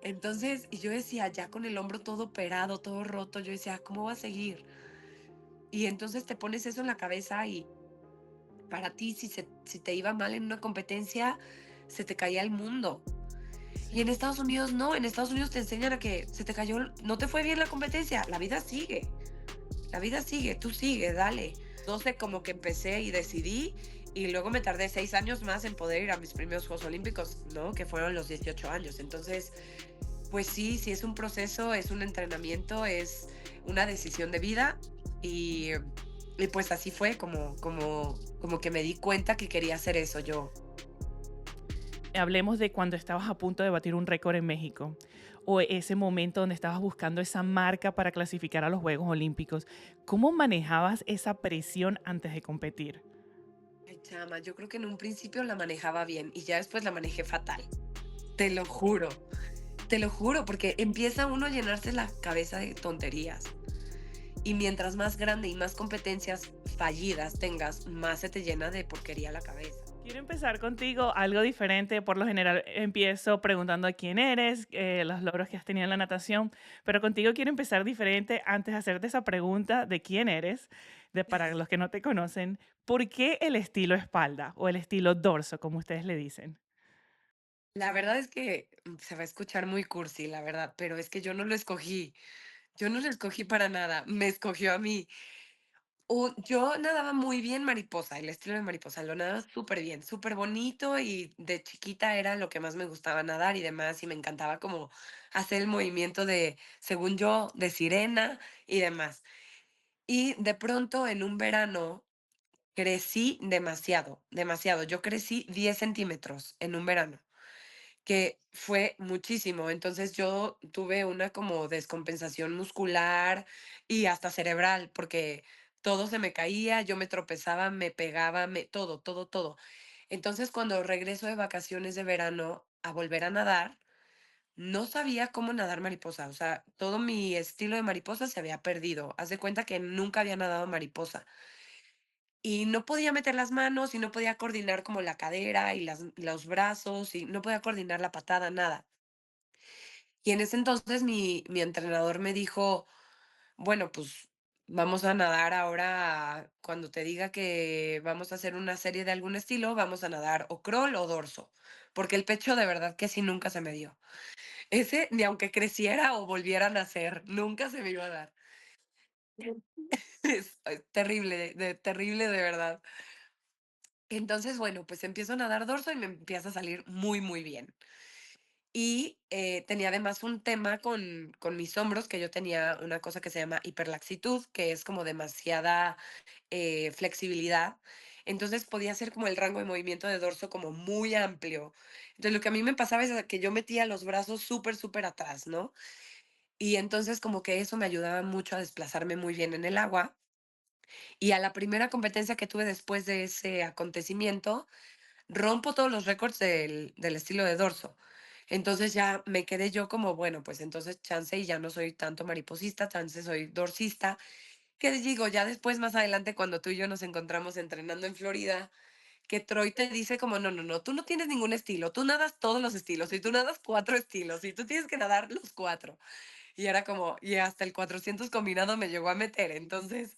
Entonces, y yo decía, ya con el hombro todo operado, todo roto, yo decía, ¿cómo va a seguir? Y entonces te pones eso en la cabeza y para ti, si te iba mal en una competencia, se te caía el mundo. Y en Sí. Estados Unidos no, en Estados Unidos te enseñan a que se te cayó, no te fue bien la competencia, la vida sigue. La vida sigue, tú sigue, dale. No sé, como que empecé y decidí, y luego me tardé 6 años más en poder ir a mis primeros Juegos Olímpicos, ¿no? Que fueron los 18 años. Entonces, pues sí, sí es un proceso, es un entrenamiento, es una decisión de vida, y pues así fue como que me di cuenta que quería hacer eso yo. Hablemos de cuando estabas a punto de batir un récord en México o ese momento donde estabas buscando esa marca para clasificar a los Juegos Olímpicos. ¿Cómo manejabas esa presión antes de competir? Ay, chama, yo creo que en un principio la manejaba bien y ya después la manejé fatal. Te lo juro, porque empieza uno a llenarse la cabeza de tonterías. Y mientras más grande y más competencias fallidas tengas, más se te llena de porquería la cabeza. Quiero empezar contigo algo diferente. Por lo general empiezo preguntando quién eres, los logros que has tenido en la natación, pero contigo quiero empezar diferente antes de hacerte esa pregunta de quién eres, para los que no te conocen. ¿Por qué el estilo espalda o el estilo dorso, como ustedes le dicen? La verdad es que se va a escuchar muy cursi, la verdad, pero es que yo no lo escogí. Yo no lo escogí para nada, me escogió a mí. Yo nadaba muy bien mariposa, el estilo de mariposa, lo nadaba súper bien, súper bonito, y de chiquita era lo que más me gustaba nadar y demás, y me encantaba como hacer el movimiento de, según yo, de sirena y demás. Y de pronto en un verano crecí demasiado, demasiado. Yo crecí 10 centímetros en un verano, que fue muchísimo. Entonces yo tuve una como descompensación muscular y hasta cerebral, porque todo se me caía, yo me tropezaba, me pegaba, todo, todo, todo. Entonces cuando regreso de vacaciones de verano a volver a nadar, no sabía cómo nadar mariposa. O sea, todo mi estilo de mariposa se había perdido. Haz de cuenta que nunca había nadado mariposa. Y no podía meter las manos y no podía coordinar como la cadera y los brazos, y no podía coordinar la patada, nada. Y en ese entonces mi entrenador me dijo, bueno, pues vamos a nadar ahora, cuando te diga que vamos a hacer una serie de algún estilo, vamos a nadar o crawl o dorso, porque el pecho de verdad que sí nunca se me dio. Ese, ni aunque creciera o volviera a nacer, nunca se me iba a dar. Es terrible, terrible de verdad. Entonces, bueno, pues empiezo a nadar dorso y me empieza a salir muy, muy bien. Y tenía además un tema con mis hombros, que yo tenía una cosa que se llama hiperlaxitud, que es como demasiada flexibilidad. Entonces podía hacer como el rango de movimiento de dorso como muy amplio. Entonces lo que a mí me pasaba es que yo metía los brazos súper, súper atrás, ¿no? Y entonces como que eso me ayudaba mucho a desplazarme muy bien en el agua. Y a la primera competencia que tuve después de ese acontecimiento, rompo todos los récords del estilo de dorso. Entonces ya me quedé yo como, bueno, pues entonces chance y ya no soy tanto mariposista, chance soy dorsista. Que digo, ya después, más adelante, cuando tú y yo nos encontramos entrenando en Florida, que Troy te dice como, no, no, no, tú no tienes ningún estilo, tú nadas todos los estilos, y tú nadas 4 estilos, y tú tienes que nadar los 4. Y era como, y hasta el 400 combinado me llegó a meter. Entonces,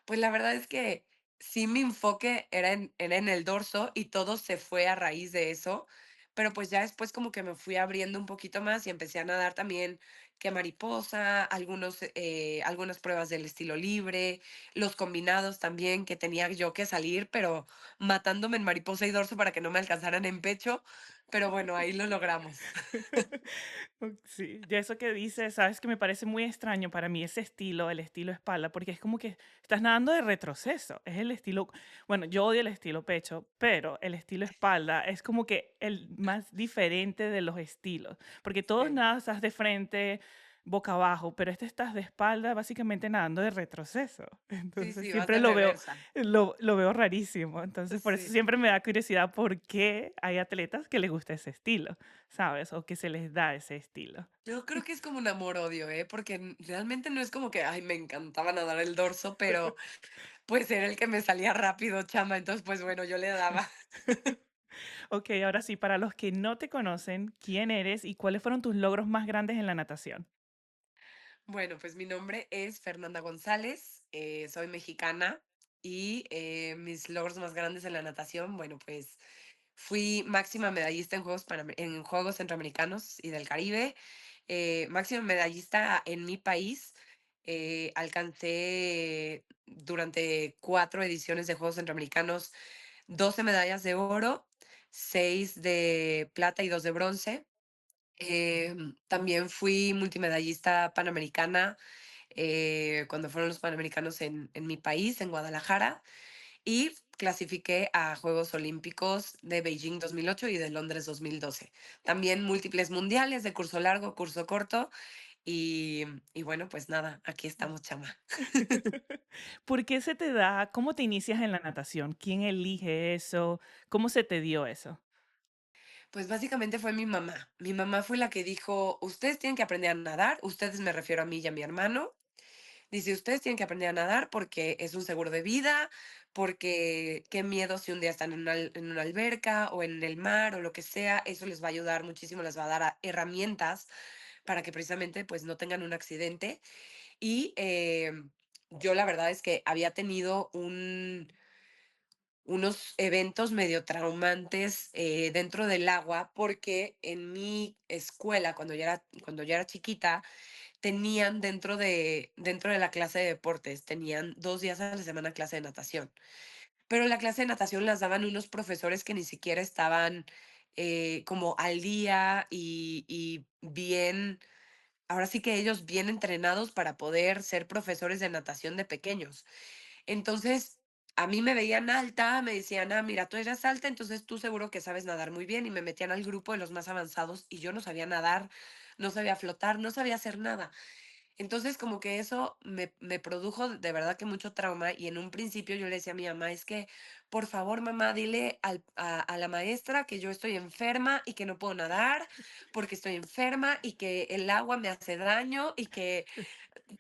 pues la verdad es que sí, mi enfoque era en el dorso, y todo se fue a raíz de eso, pero pues ya después como que me fui abriendo un poquito más y empecé a nadar también que mariposa, algunas pruebas del estilo libre, los combinados también, que tenía yo que salir, pero matándome en mariposa y dorso para que no me alcanzaran en pecho, pero bueno, ahí lo logramos. Sí, ya eso que dices, sabes que me parece muy extraño para mí ese estilo, el estilo espalda, porque es como que estás nadando de retroceso. Es el estilo, bueno, yo odio el estilo pecho, pero el estilo espalda es como que el más diferente de los estilos, porque todos Sí, nadas estás de frente, boca abajo, pero este estás de espalda, básicamente nadando de retroceso. sí, Entonces sí, vas siempre de lo veo, reversa. lo veo rarísimo. Entonces por eso Sí. siempre me da curiosidad por qué hay atletas que les gusta ese estilo. ¿Sabes? O que se les da ese estilo. Yo creo que es como un amor-odio, ¿eh? Porque realmente no es como que, ay, me encantaba nadar el dorso, pero pues era el que me salía rápido, chama. Entonces, pues bueno, yo le daba. Ok, ahora sí, para los que no te conocen, ¿quién eres y cuáles fueron tus logros más grandes en la natación? Bueno, pues mi nombre es Fernanda González, soy mexicana y mis logros más grandes en la natación, bueno, pues fui máxima medallista en en Juegos Centroamericanos y del Caribe, máxima medallista en mi país. Alcancé durante 4 ediciones de Juegos Centroamericanos 12 medallas de oro, 6 de plata y 2 de bronce. También fui multimedallista panamericana cuando fueron los Panamericanos en mi país, en Guadalajara, y clasifiqué a Juegos Olímpicos de Beijing 2008 y de Londres 2012. También múltiples mundiales de curso largo, curso corto, y bueno, pues nada, aquí estamos, chama. ¿Por qué se te da? ¿Cómo te inicias en la natación? ¿Quién elige eso? ¿Cómo se te dio eso? Pues básicamente fue mi mamá. Mi mamá fue la que dijo, ustedes tienen que aprender a nadar, ustedes me refiero a mí y a mi hermano. Dice, ustedes tienen que aprender a nadar porque es un seguro de vida, porque qué miedo si un día están en una alberca o en el mar o lo que sea, eso les va a ayudar muchísimo, les va a dar herramientas para que precisamente pues no tengan un accidente. Y yo la verdad es que había tenido unos eventos medio traumantes dentro del agua porque en mi escuela, cuando yo era chiquita, tenían dentro de la clase de deportes, tenían 2 días a la semana clase de natación, pero la clase de natación las daban unos profesores que ni siquiera estaban, como al día y bien, ahora sí que ellos bien entrenados para poder ser profesores de natación de pequeños. Entonces, a mí me veían alta, me decían: "Ah, mira, tú eres alta, entonces tú seguro que sabes nadar muy bien", y me metían al grupo de los más avanzados, y yo no sabía nadar, no sabía flotar, no sabía hacer nada. Entonces, como que eso me produjo de verdad que mucho trauma y en un principio yo le decía a mi mamá, es que, por favor, mamá, dile a la maestra que yo estoy enferma y que no puedo nadar porque estoy enferma y que el agua me hace daño y que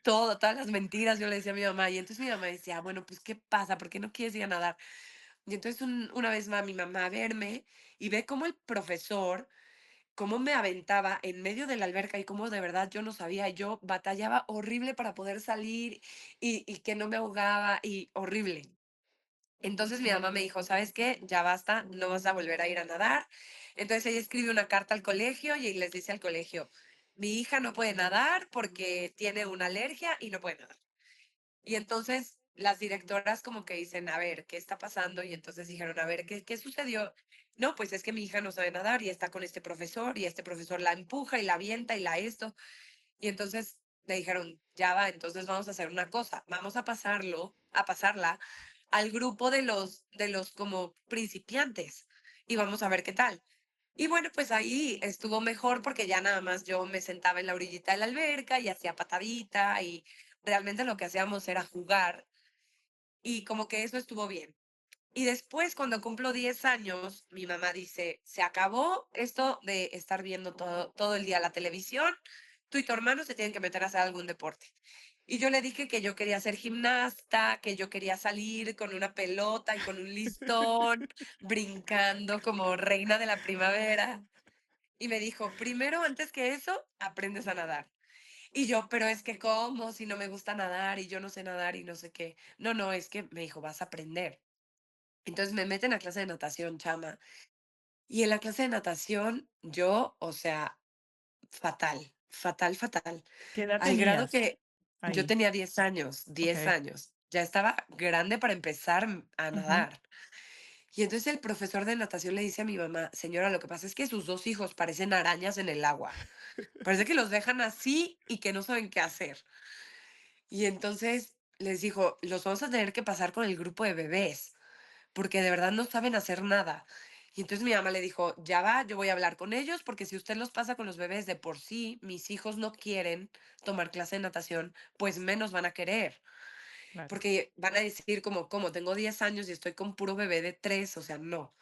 todas las mentiras yo le decía a mi mamá. Y entonces mi mamá decía, bueno, pues, ¿qué pasa? ¿Por qué no quieres ir a nadar? Y entonces una vez va mi mamá a verme y ve cómo el profesor cómo me aventaba en medio de la alberca y cómo de verdad yo no sabía, yo batallaba horrible para poder salir y que no me ahogaba y horrible. Entonces mi mamá me dijo, ¿sabes qué? Ya basta, no vas a volver a ir a nadar. Entonces ella escribe una carta al colegio y les dice al colegio, mi hija no puede nadar porque tiene una alergia y no puede nadar. Y entonces las directoras como que dicen, a ver, ¿qué está pasando? Y entonces dijeron, a ver, ¿qué sucedió? No, pues es que mi hija no sabe nadar y está con este profesor y este profesor la empuja y la avienta y la esto. Y entonces le dijeron, ya va, entonces vamos a hacer una cosa, vamos a pasarla al grupo de los como principiantes y vamos a ver qué tal. Y bueno, pues ahí estuvo mejor porque ya nada más yo me sentaba en la orillita de la alberca y hacía patadita y realmente lo que hacíamos era jugar y como que eso estuvo bien. Y después, cuando cumplo 10 años, mi mamá dice, se acabó esto de estar viendo todo el día la televisión, tú y tu hermano se tienen que meter a hacer algún deporte. Y yo le dije que yo quería ser gimnasta, que yo quería salir con una pelota y con un listón, brincando como reina de la primavera. Y me dijo, primero, antes que eso, aprendes a nadar. Y yo, pero es que ¿cómo? Si no me gusta nadar y yo no sé nadar y no sé qué. No, no, es que me dijo, vas a aprender. Entonces me meten a clase de natación, chama. Y en la clase de natación, yo, o sea, fatal, fatal, fatal. ¿Qué edad Al grado tenías que yo ahí? tenía 10 años, 10 Ok. años. Ya estaba grande para empezar a Ujú. nadar. Y entonces el profesor de natación le dice a mi mamá, señora, lo que pasa es que sus 2 hijos parecen arañas en el agua. Parece que los dejan así y que no saben qué hacer. Y entonces les dijo, los vamos a tener que pasar con el grupo de bebés porque de verdad no saben hacer nada. Y entonces mi mamá le dijo, ya va, yo voy a hablar con ellos, porque si usted los pasa con los bebés de por sí, mis hijos no quieren tomar clase de natación, pues menos van a querer, Claro. porque van a decir como, como tengo 10 años y estoy con puro bebé de 3, o sea, no.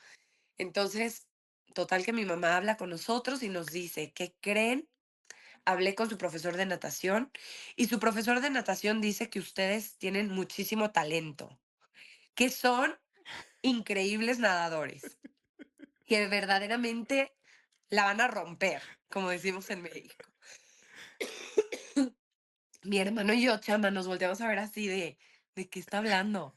Entonces, total que mi mamá habla con nosotros y nos dice, ¿qué creen? Hablé con su profesor de natación y su profesor de natación dice que ustedes tienen muchísimo talento, que son increíbles nadadores. que verdaderamente la van a romper, como decimos en México. Mi hermano y yo, chama, nos volteamos a ver así ¿de qué está hablando?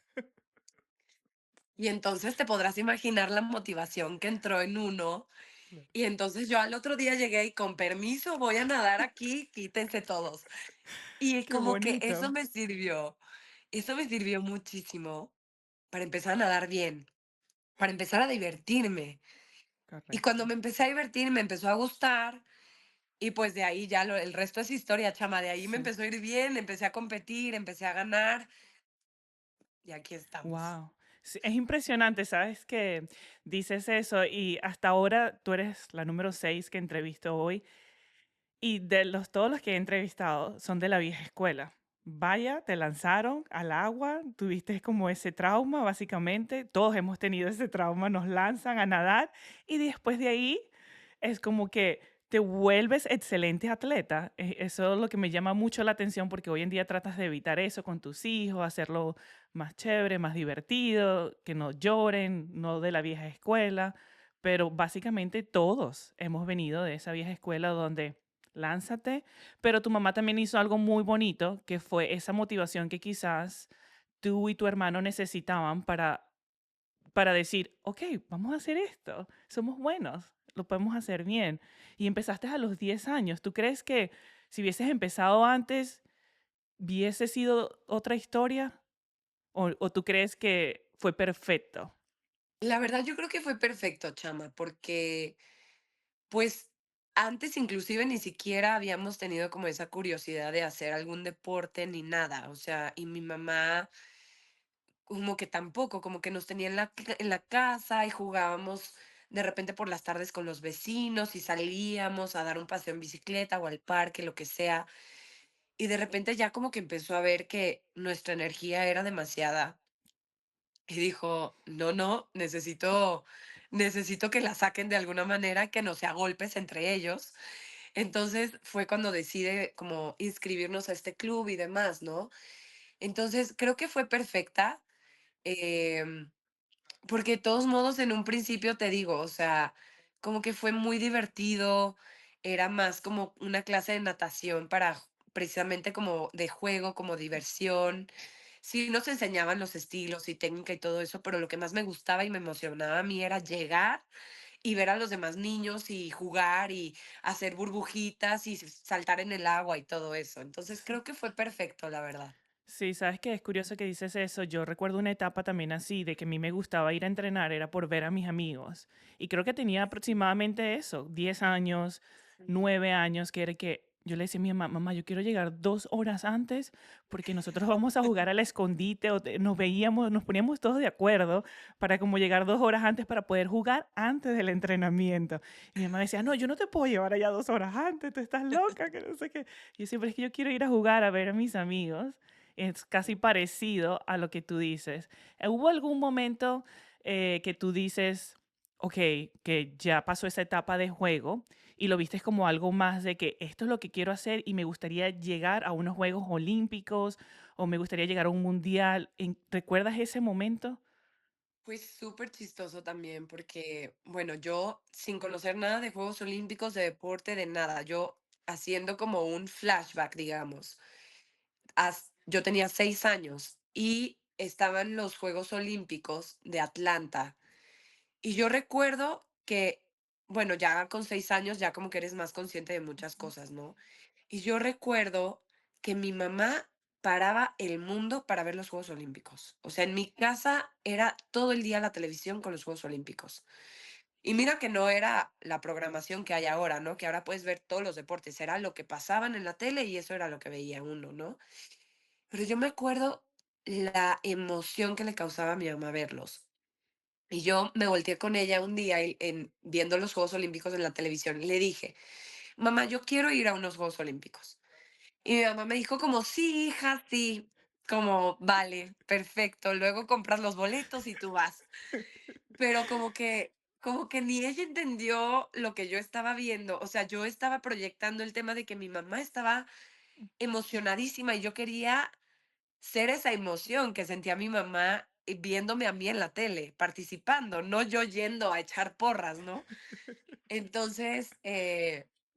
Y entonces te podrás imaginar la motivación que entró en uno. Claro. Y entonces yo al otro día llegué y con permiso voy a nadar aquí, quítense todos. Y Qué como que bonito. eso me sirvió muchísimo para empezar a nadar bien, para empezar a divertirme. Y cuando Correcto. me empecé a divertir, me empezó a gustar y pues de ahí ya el resto es historia, chama. De ahí me Sí. empezó a ir bien, empecé a competir, empecé a ganar y aquí estamos. Wow. Sí, es impresionante, ¿sabes? Que dices eso y hasta ahora tú eres la número 6 que entrevisto hoy. Y de todos los que he entrevistado son de la vieja escuela. Vaya, te lanzaron al agua, tuviste como ese trauma, básicamente. Todos hemos tenido ese trauma, nos lanzan a nadar y después de ahí es como que te vuelves excelente atleta. Eso es lo que me llama mucho la atención porque hoy en día tratas de evitar eso con tus hijos, hacerlo más chévere, más divertido, que no lloren, no de la vieja escuela. Pero básicamente todos hemos venido de esa vieja escuela donde lánzate, pero tu mamá también hizo algo muy bonito, que fue esa motivación que quizás tú y tu hermano necesitaban para decir, ok, vamos a hacer esto, somos buenos, lo podemos hacer bien. Y empezaste a los 10 años. ¿Tú crees que si hubieses empezado antes, hubiese sido otra historia? O tú crees que fue perfecto? La verdad, yo creo que fue perfecto, chama, porque pues antes inclusive ni siquiera habíamos tenido como esa curiosidad de hacer algún deporte ni nada. O sea, y mi mamá como que tampoco, como que nos tenía en la casa y jugábamos de repente por las tardes con los vecinos y salíamos a dar un paseo en bicicleta o al parque, lo que sea. Y de repente ya como que empezó a ver que nuestra energía era demasiada y dijo, no, no, necesito que la saquen de alguna manera, que no sea golpes entre ellos. Entonces fue cuando decide como inscribirnos a este club y demás, ¿no? Entonces creo que fue perfecta. em, Porque de todos modos, en un principio te digo, o sea, como que fue muy divertido, era más como una clase de natación para precisamente como de juego, como diversión. Sí, nos enseñaban los estilos y técnica y todo eso, pero lo que más me gustaba y me emocionaba a mí era llegar y ver a los demás niños y jugar y hacer burbujitas y saltar en el agua y todo eso. Entonces creo que fue perfecto, la verdad. Sí, sabes que es curioso que dices eso. Yo recuerdo una etapa también así, de que a mí me gustaba ir a entrenar, era por ver a mis amigos. Y creo que tenía aproximadamente eso, 10 años, Sí. 9 años, que era que yo le decía a mi mamá, mamá, yo quiero llegar 2 horas antes porque nosotros vamos a jugar al escondite o nos veíamos, nos poníamos todos de acuerdo para como llegar 2 horas antes para poder jugar antes del entrenamiento. Y mi mamá decía, no, yo no te puedo llevar allá 2 horas antes, tú estás loca, que no sé qué. Y yo siempre es que yo quiero ir a jugar a ver a mis amigos. Es casi parecido a lo que tú dices. ¿Hubo algún momento que tú dices, ok, que ya pasó esa etapa de juego y lo viste como algo más de que esto es lo que quiero hacer y me gustaría llegar a unos Juegos Olímpicos o me gustaría llegar a un mundial? ¿Recuerdas ese momento? Fue súper chistoso también porque, bueno, yo sin conocer nada de Juegos Olímpicos, de deporte, de nada, yo haciendo como un flashback, digamos. Yo tenía 6 años y estaban los Juegos Olímpicos de Atlanta. Y yo recuerdo que, bueno, ya con 6 años ya como que eres más consciente de muchas Ujú. cosas, ¿no? Y yo recuerdo que mi mamá paraba el mundo para ver los Juegos Olímpicos. O sea, en mi casa era todo el día la televisión con los Juegos Olímpicos. Y mira que no era la programación que hay ahora, ¿no? Que ahora puedes ver todos los deportes. Era lo que pasaban en la tele y eso era lo que veía uno, ¿no? Pero yo me acuerdo la emoción que le causaba a mi mamá verlos. Y yo me volteé con ella un día viendo los Juegos Olímpicos en la televisión y le dije, mamá, yo quiero ir a unos Juegos Olímpicos. Y mi mamá me dijo como, sí, hija, sí, como, vale, perfecto, luego compras los boletos y tú vas. Pero como que ni ella entendió lo que yo estaba viendo. O sea, yo estaba proyectando el tema de que mi mamá estaba emocionadísima y yo quería ser esa emoción que sentía mi mamá viéndome a mí en la tele, participando, no yo yendo a echar porras, ¿no? Entonces,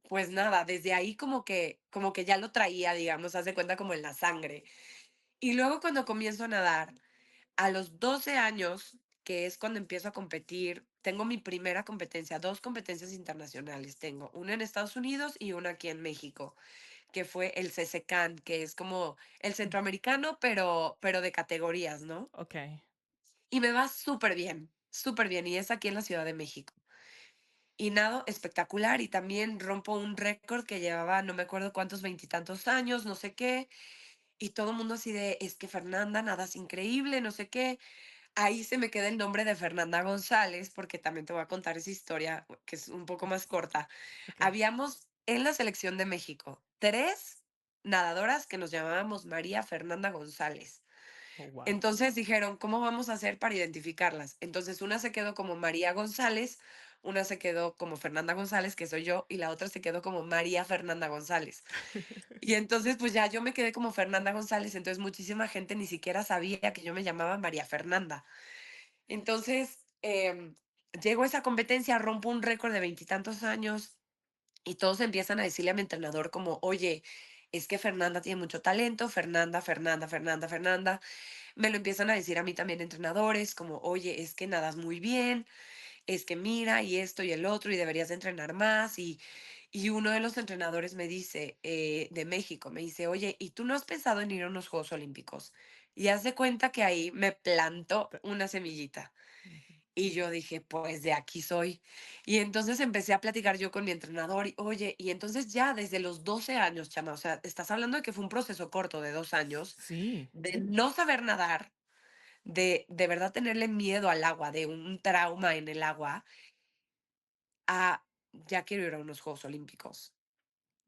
pues nada, desde ahí como que ya lo traía, digamos, haz de cuenta como en la sangre. Y luego cuando comienzo a nadar, a los 12 años, que es cuando empiezo a competir, tengo mi primera competencia, 2 competencias internacionales tengo, una en Estados Unidos y una aquí en México, que fue el CCCAN, que es como el Mm, centroamericano, pero de categorías, ¿no? okey. Y me va súper bien, y es aquí en la Ciudad de México. Y nado espectacular, y también rompo un récord que llevaba, no me acuerdo cuántos, veintitantos años, no sé qué, y todo el mundo así de: "Es que Fernanda nadas increíble, no sé qué". Ahí se me queda el nombre de Fernanda González, porque también te voy a contar esa historia, que es un poco más corta. Okey. Habíamos en la selección de México 3 nadadoras que nos llamábamos María Fernanda González. Oh, wow. Entonces dijeron: "¿Cómo vamos a hacer para identificarlas?". Entonces una se quedó como María González, una se quedó como Fernanda González, que soy yo, y la otra se quedó como María Fernanda González. Y entonces, pues ya yo me quedé como Fernanda González, entonces muchísima gente ni siquiera sabía que yo me llamaba María Fernanda. Entonces, llego a esa competencia, rompo un récord de veintitantos años y todos empiezan a decirle a mi entrenador como: "Oye, es que Fernanda tiene mucho talento, Fernanda, Fernanda, Fernanda, Fernanda". Me lo empiezan a decir a mí también entrenadores como: "Oye, es que nadas muy bien, es que mira, y esto y el otro, y deberías de entrenar más". Y uno de los entrenadores me dice, de México, me dice: "Oye, ¿y tú no has pensado en ir a unos Juegos Olímpicos?". Y haz de cuenta que ahí me plantó Ta una semillita. Ujú. Y yo dije: "Pues de aquí soy". Y entonces empecé a platicar yo con mi entrenador y, oye, y entonces ya desde los 12 años, chama, o sea, estás hablando de que fue un proceso corto de 2 años, Sí, de no saber nadar, de verdad tenerle miedo al agua, de un trauma en el agua, a ya quiero ir a unos Juegos Olímpicos.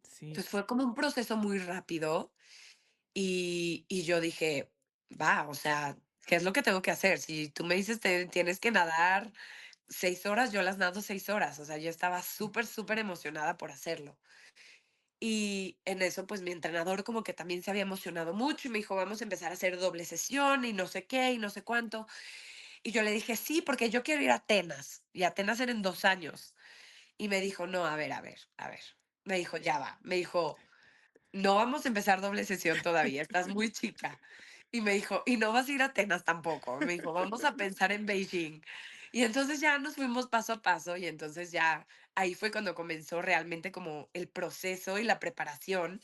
sí, Entonces fue como un proceso muy rápido y yo dije: "Va, o sea, ¿qué es lo que tengo que hacer? Si tú me dices te tienes que nadar 6 horas, yo las nado 6 horas". O sea, yo estaba sí, súper, súper emocionada por hacerlo. Y en eso, pues, mi entrenador como que también se había emocionado mucho y me dijo: "Vamos a empezar a hacer doble sesión y no sé qué y no sé cuánto". Y yo le dije: "Sí, porque yo quiero ir a Atenas", y Atenas era en 2 años. Y me dijo: "No, a ver, a ver, a ver". Me dijo: "Ya va". Me dijo: "No vamos a empezar doble sesión todavía, estás muy chica". Y me dijo: "Y no vas a ir a Atenas tampoco". Me dijo: "Vamos a pensar en Beijing". Y entonces ya nos fuimos paso a paso, y entonces ya ahí fue cuando comenzó realmente como el proceso y la preparación,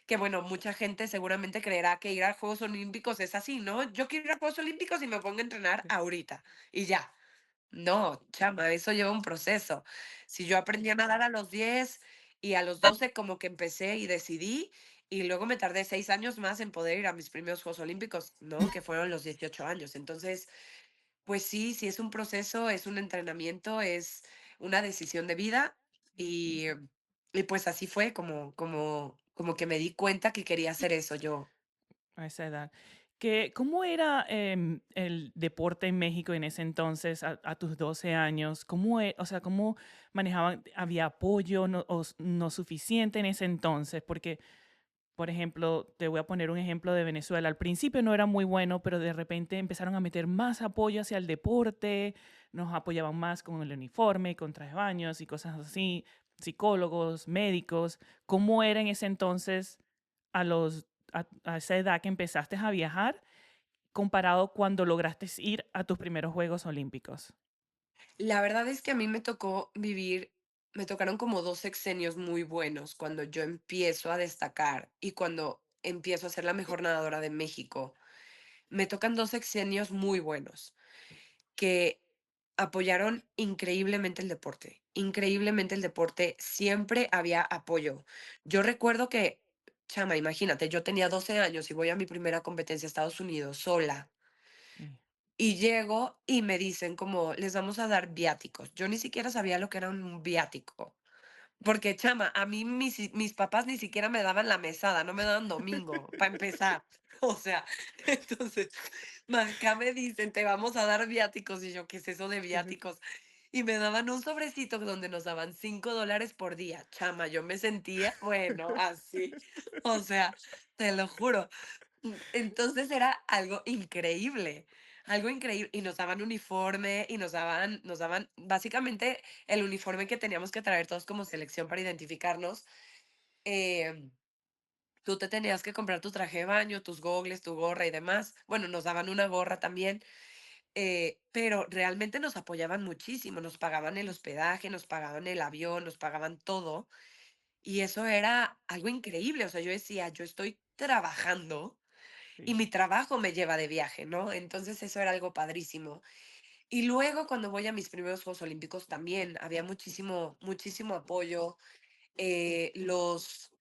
que bueno, mucha gente seguramente creerá que ir a Juegos Olímpicos es así, ¿no? Yo quiero ir a Juegos Olímpicos y me pongo a entrenar sí. ahorita, y ya. No, chama, eso lleva un proceso. Si yo aprendí a nadar a los 10 y a los 12 como que empecé y decidí, y luego me tardé 6 años más en poder ir a mis primeros Juegos Olímpicos, ¿no? Que fueron los 18 años. Entonces, pues sí, sí es un proceso, es un entrenamiento, es una decisión de vida y, y pues así fue como que me di cuenta que quería hacer eso yo. A esa edad. ¿Cómo era el deporte en México en ese entonces, a tus 12 años? O sea, cómo manejaban? ¿Había apoyo no suficiente en ese entonces? Porque, por ejemplo, te voy a poner un ejemplo de Venezuela. Al principio no era muy bueno, pero de repente empezaron a meter más apoyo hacia el deporte, nos apoyaban más con el uniforme, con trajes de baños y cosas así, psicólogos, médicos. ¿Cómo era en ese entonces a esa edad que empezaste a viajar comparado cuando lograste ir a tus primeros Juegos Olímpicos? La verdad es que a mí me tocó vivir, me tocaron como 2 sexenios muy buenos cuando yo empiezo a destacar y cuando empiezo a ser la mejor nadadora de México. Me tocan 2 sexenios muy buenos, que apoyaron increíblemente el deporte, increíblemente el deporte, siempre había apoyo. Yo recuerdo que, chama, imagínate, yo tenía 12 años y voy a mi primera competencia a Estados Unidos sola. Sí, Y llego y me dicen como: "Les vamos a dar viáticos". Yo ni siquiera sabía lo que era un viático, porque, chama, a mí mis papás ni siquiera me daban la mesada, no me daban domingo, para empezar. O sea, entonces, acá me dicen: "Te vamos a dar viáticos", y yo: "¿Qué es eso de viáticos?". Y me daban un sobrecito donde nos daban $5 por día. Chama, yo me sentía, bueno, así, o sea, te lo juro. Entonces era algo increíble. algo increíble. Y nos daban uniforme y nos daban básicamente el uniforme que teníamos que traer todos como selección para identificarnos. em, Tú te tenías que comprar tu traje de baño, tus gogles, tu gorra y demás. Bueno, nos daban una gorra también, pero realmente nos apoyaban muchísimo, nos pagaban el hospedaje, nos pagaban el avión, nos pagaban todo, y eso era algo increíble. O sea, yo decía, yo estoy trabajando y Sí. mi trabajo me lleva de viaje, ¿no? Entonces eso era algo padrísimo. Y luego cuando voy a mis primeros Juegos Olímpicos también había muchísimo, muchísimo apoyo. Los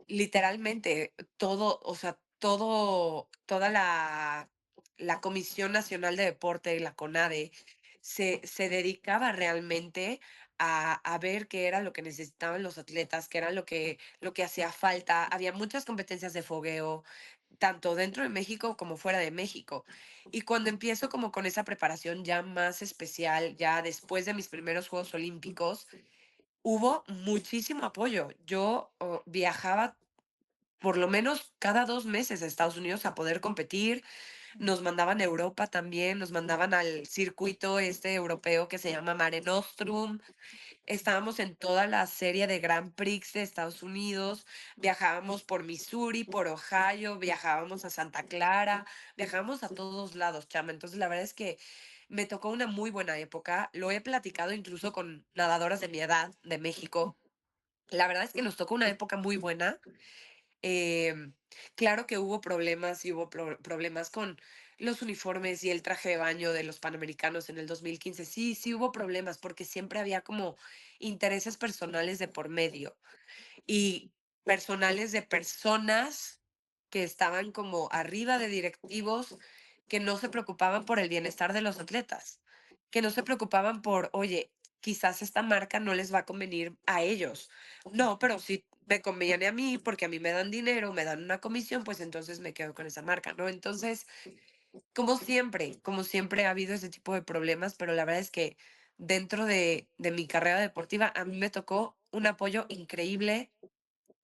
Literalmente, todo, o sea, toda la Comisión Nacional de Deporte, la CONADE, se dedicaba realmente a ver qué era lo que necesitaban los atletas, qué era lo que hacía falta. Había muchas competencias de fogueo, tanto dentro de México como fuera de México. Y cuando empiezo como con esa preparación ya más especial, ya después de mis primeros Juegos Olímpicos, hubo muchísimo apoyo. Yo, viajaba por lo menos cada 2 meses a Estados Unidos a poder competir. Nos mandaban a Europa también, nos mandaban al circuito este europeo que se llama Mare Nostrum. Estábamos en toda la serie de Grand Prix de Estados Unidos, viajábamos por Missouri, por Ohio, viajábamos a Santa Clara, viajábamos a todos lados, chama. Entonces, la verdad es que me tocó una muy buena época. Lo he platicado incluso con nadadoras de mi edad, de México. La verdad es que nos tocó una época muy buena. Em, claro que hubo problemas y hubo problemas con los uniformes y el traje de baño de los Panamericanos en el 2015. Sí, sí hubo problemas porque siempre había como intereses personales de por medio y personales de personas que estaban como arriba de directivos que no se preocupaban por el bienestar de los atletas, que no se preocupaban por, oye, quizás esta marca no les va a convenir a ellos. No, pero si me conviene a mí porque a mí me dan dinero, me dan una comisión, pues entonces me quedo con esa marca, ¿no? Entonces, como siempre ha habido ese tipo de problemas, pero la verdad es que dentro de mi carrera deportiva a mí me tocó un apoyo increíble,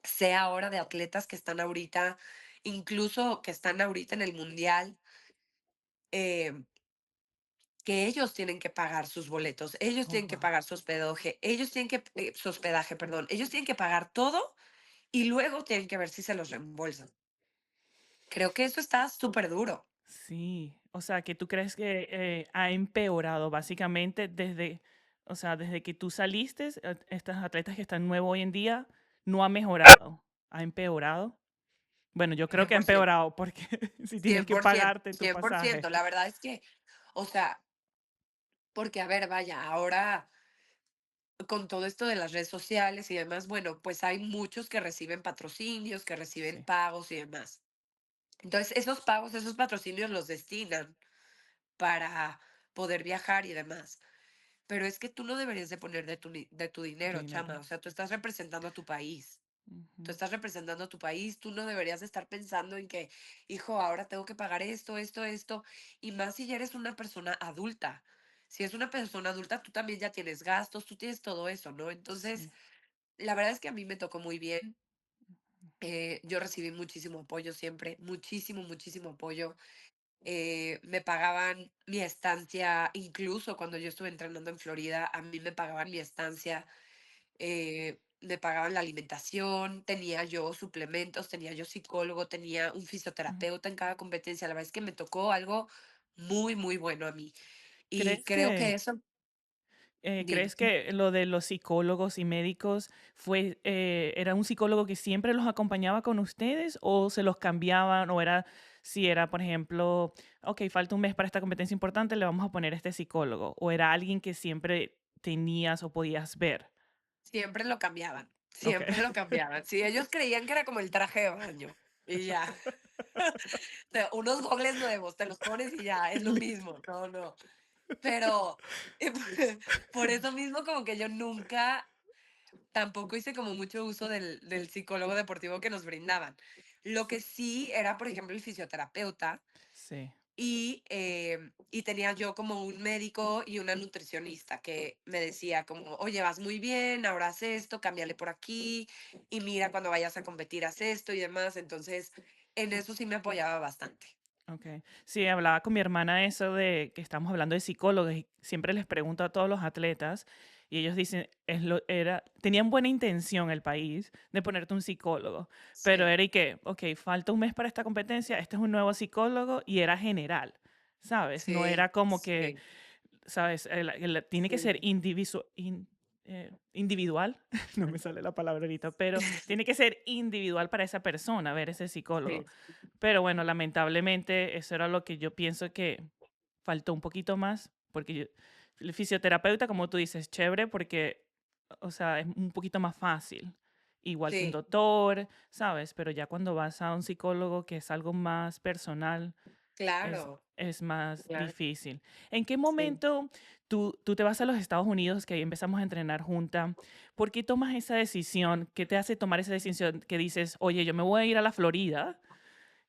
sea ahora de atletas que están ahorita, incluso que están ahorita en el mundial, em, que ellos tienen que pagar sus boletos, ellos Oh, tienen que wow. pagar su hospedaje, perdón, ellos tienen que pagar todo y luego tienen que ver si se los reembolsan. Creo que eso está súper duro. Sí, o sea, que tú crees que ha empeorado básicamente desde, o sea, desde que tú saliste, estas atletas que están nuevos hoy en día, no ha mejorado, ha empeorado. Bueno, yo creo cien que ha por ciento, empeorado porque si tienes cien que por ciento, pagarte tu cien por pasaje. ciento. La verdad es que, o sea, porque a ver, vaya, ahora con todo esto de las redes sociales y demás, bueno, pues hay muchos que reciben patrocinios, que reciben Sí, pagos y demás. Entonces, esos pagos, esos patrocinios los destinan para poder viajar y demás. Pero es que tú no deberías de poner de tu tu dinero, chama. dinero. O sea, tú estás representando a tu país. Tú Ujú. estás representando a tu país. Tú no deberías de estar pensando en que, hijo, ahora tengo que pagar esto, esto, esto. Y más si ya eres una persona adulta. Si es una persona adulta, tú también ya tienes gastos, tú tienes todo eso, ¿no? Entonces, Sí. la verdad es que a mí me tocó muy bien. Yo recibí muchísimo apoyo siempre, muchísimo, muchísimo apoyo. Me pagaban mi estancia, incluso cuando yo estuve entrenando en Florida, a mí me pagaban mi estancia, me pagaban la alimentación, tenía yo suplementos, tenía yo psicólogo, tenía un Ujú. fisioterapeuta en cada competencia. La verdad es que me tocó algo muy, muy bueno a mí. Y ¿Crees creo que que eso, dime. ¿Crees que lo de los psicólogos y médicos fue, era un psicólogo que siempre los acompañaba con ustedes o se los cambiaban o era, si era, por ejemplo, ok, falta un mes para esta competencia importante, le vamos a poner este psicólogo o era alguien que siempre tenías o podías ver? Siempre lo cambiaban, Ok. siempre lo cambiaban. Sí, ellos creían que era como el traje de baño y ya. Sea, unos gogles nuevos, te los pones y ya, es lo Listo. mismo. No, no. Pero por eso mismo como que yo nunca tampoco hice como mucho uso del psicólogo deportivo que nos brindaban. Lo que sí era, por ejemplo, el fisioterapeuta Sí, y tenía yo como un médico y una nutricionista que me decía como, oye, vas muy bien, ahora haz esto, cámbiale por aquí y mira cuando vayas a competir haz esto y demás. Entonces, en eso sí me apoyaba bastante. okey. Sí, hablaba con mi hermana eso de que estamos hablando de psicólogos, y siempre les pregunto a todos los atletas, y ellos dicen, tenían buena intención el país de ponerte un psicólogo, pero Sí, era y que, okey, falta un mes para esta competencia, este es un nuevo psicólogo, y era general, ¿sabes? No era sí, como que, sí, ¿sabes? Tiene que ser sí, individual, no me sale la palabra ahorita, pero tiene que ser individual para esa persona, ver ese psicólogo. sí, Pero bueno, lamentablemente eso era lo que yo pienso que faltó un poquito más, porque el fisioterapeuta, como tú dices, chévere porque, o sea, es un poquito más fácil, igual que un sí, doctor, ¿sabes? Pero ya cuando vas a un psicólogo que es algo más personal, claro, es más claro, difícil. ¿En qué sí. momento tú te vas a los Estados Unidos, que ahí empezamos a entrenar junta? ¿Por qué tomas esa decisión? ¿Qué te hace tomar esa decisión que dices, oye, yo me voy a ir a la Florida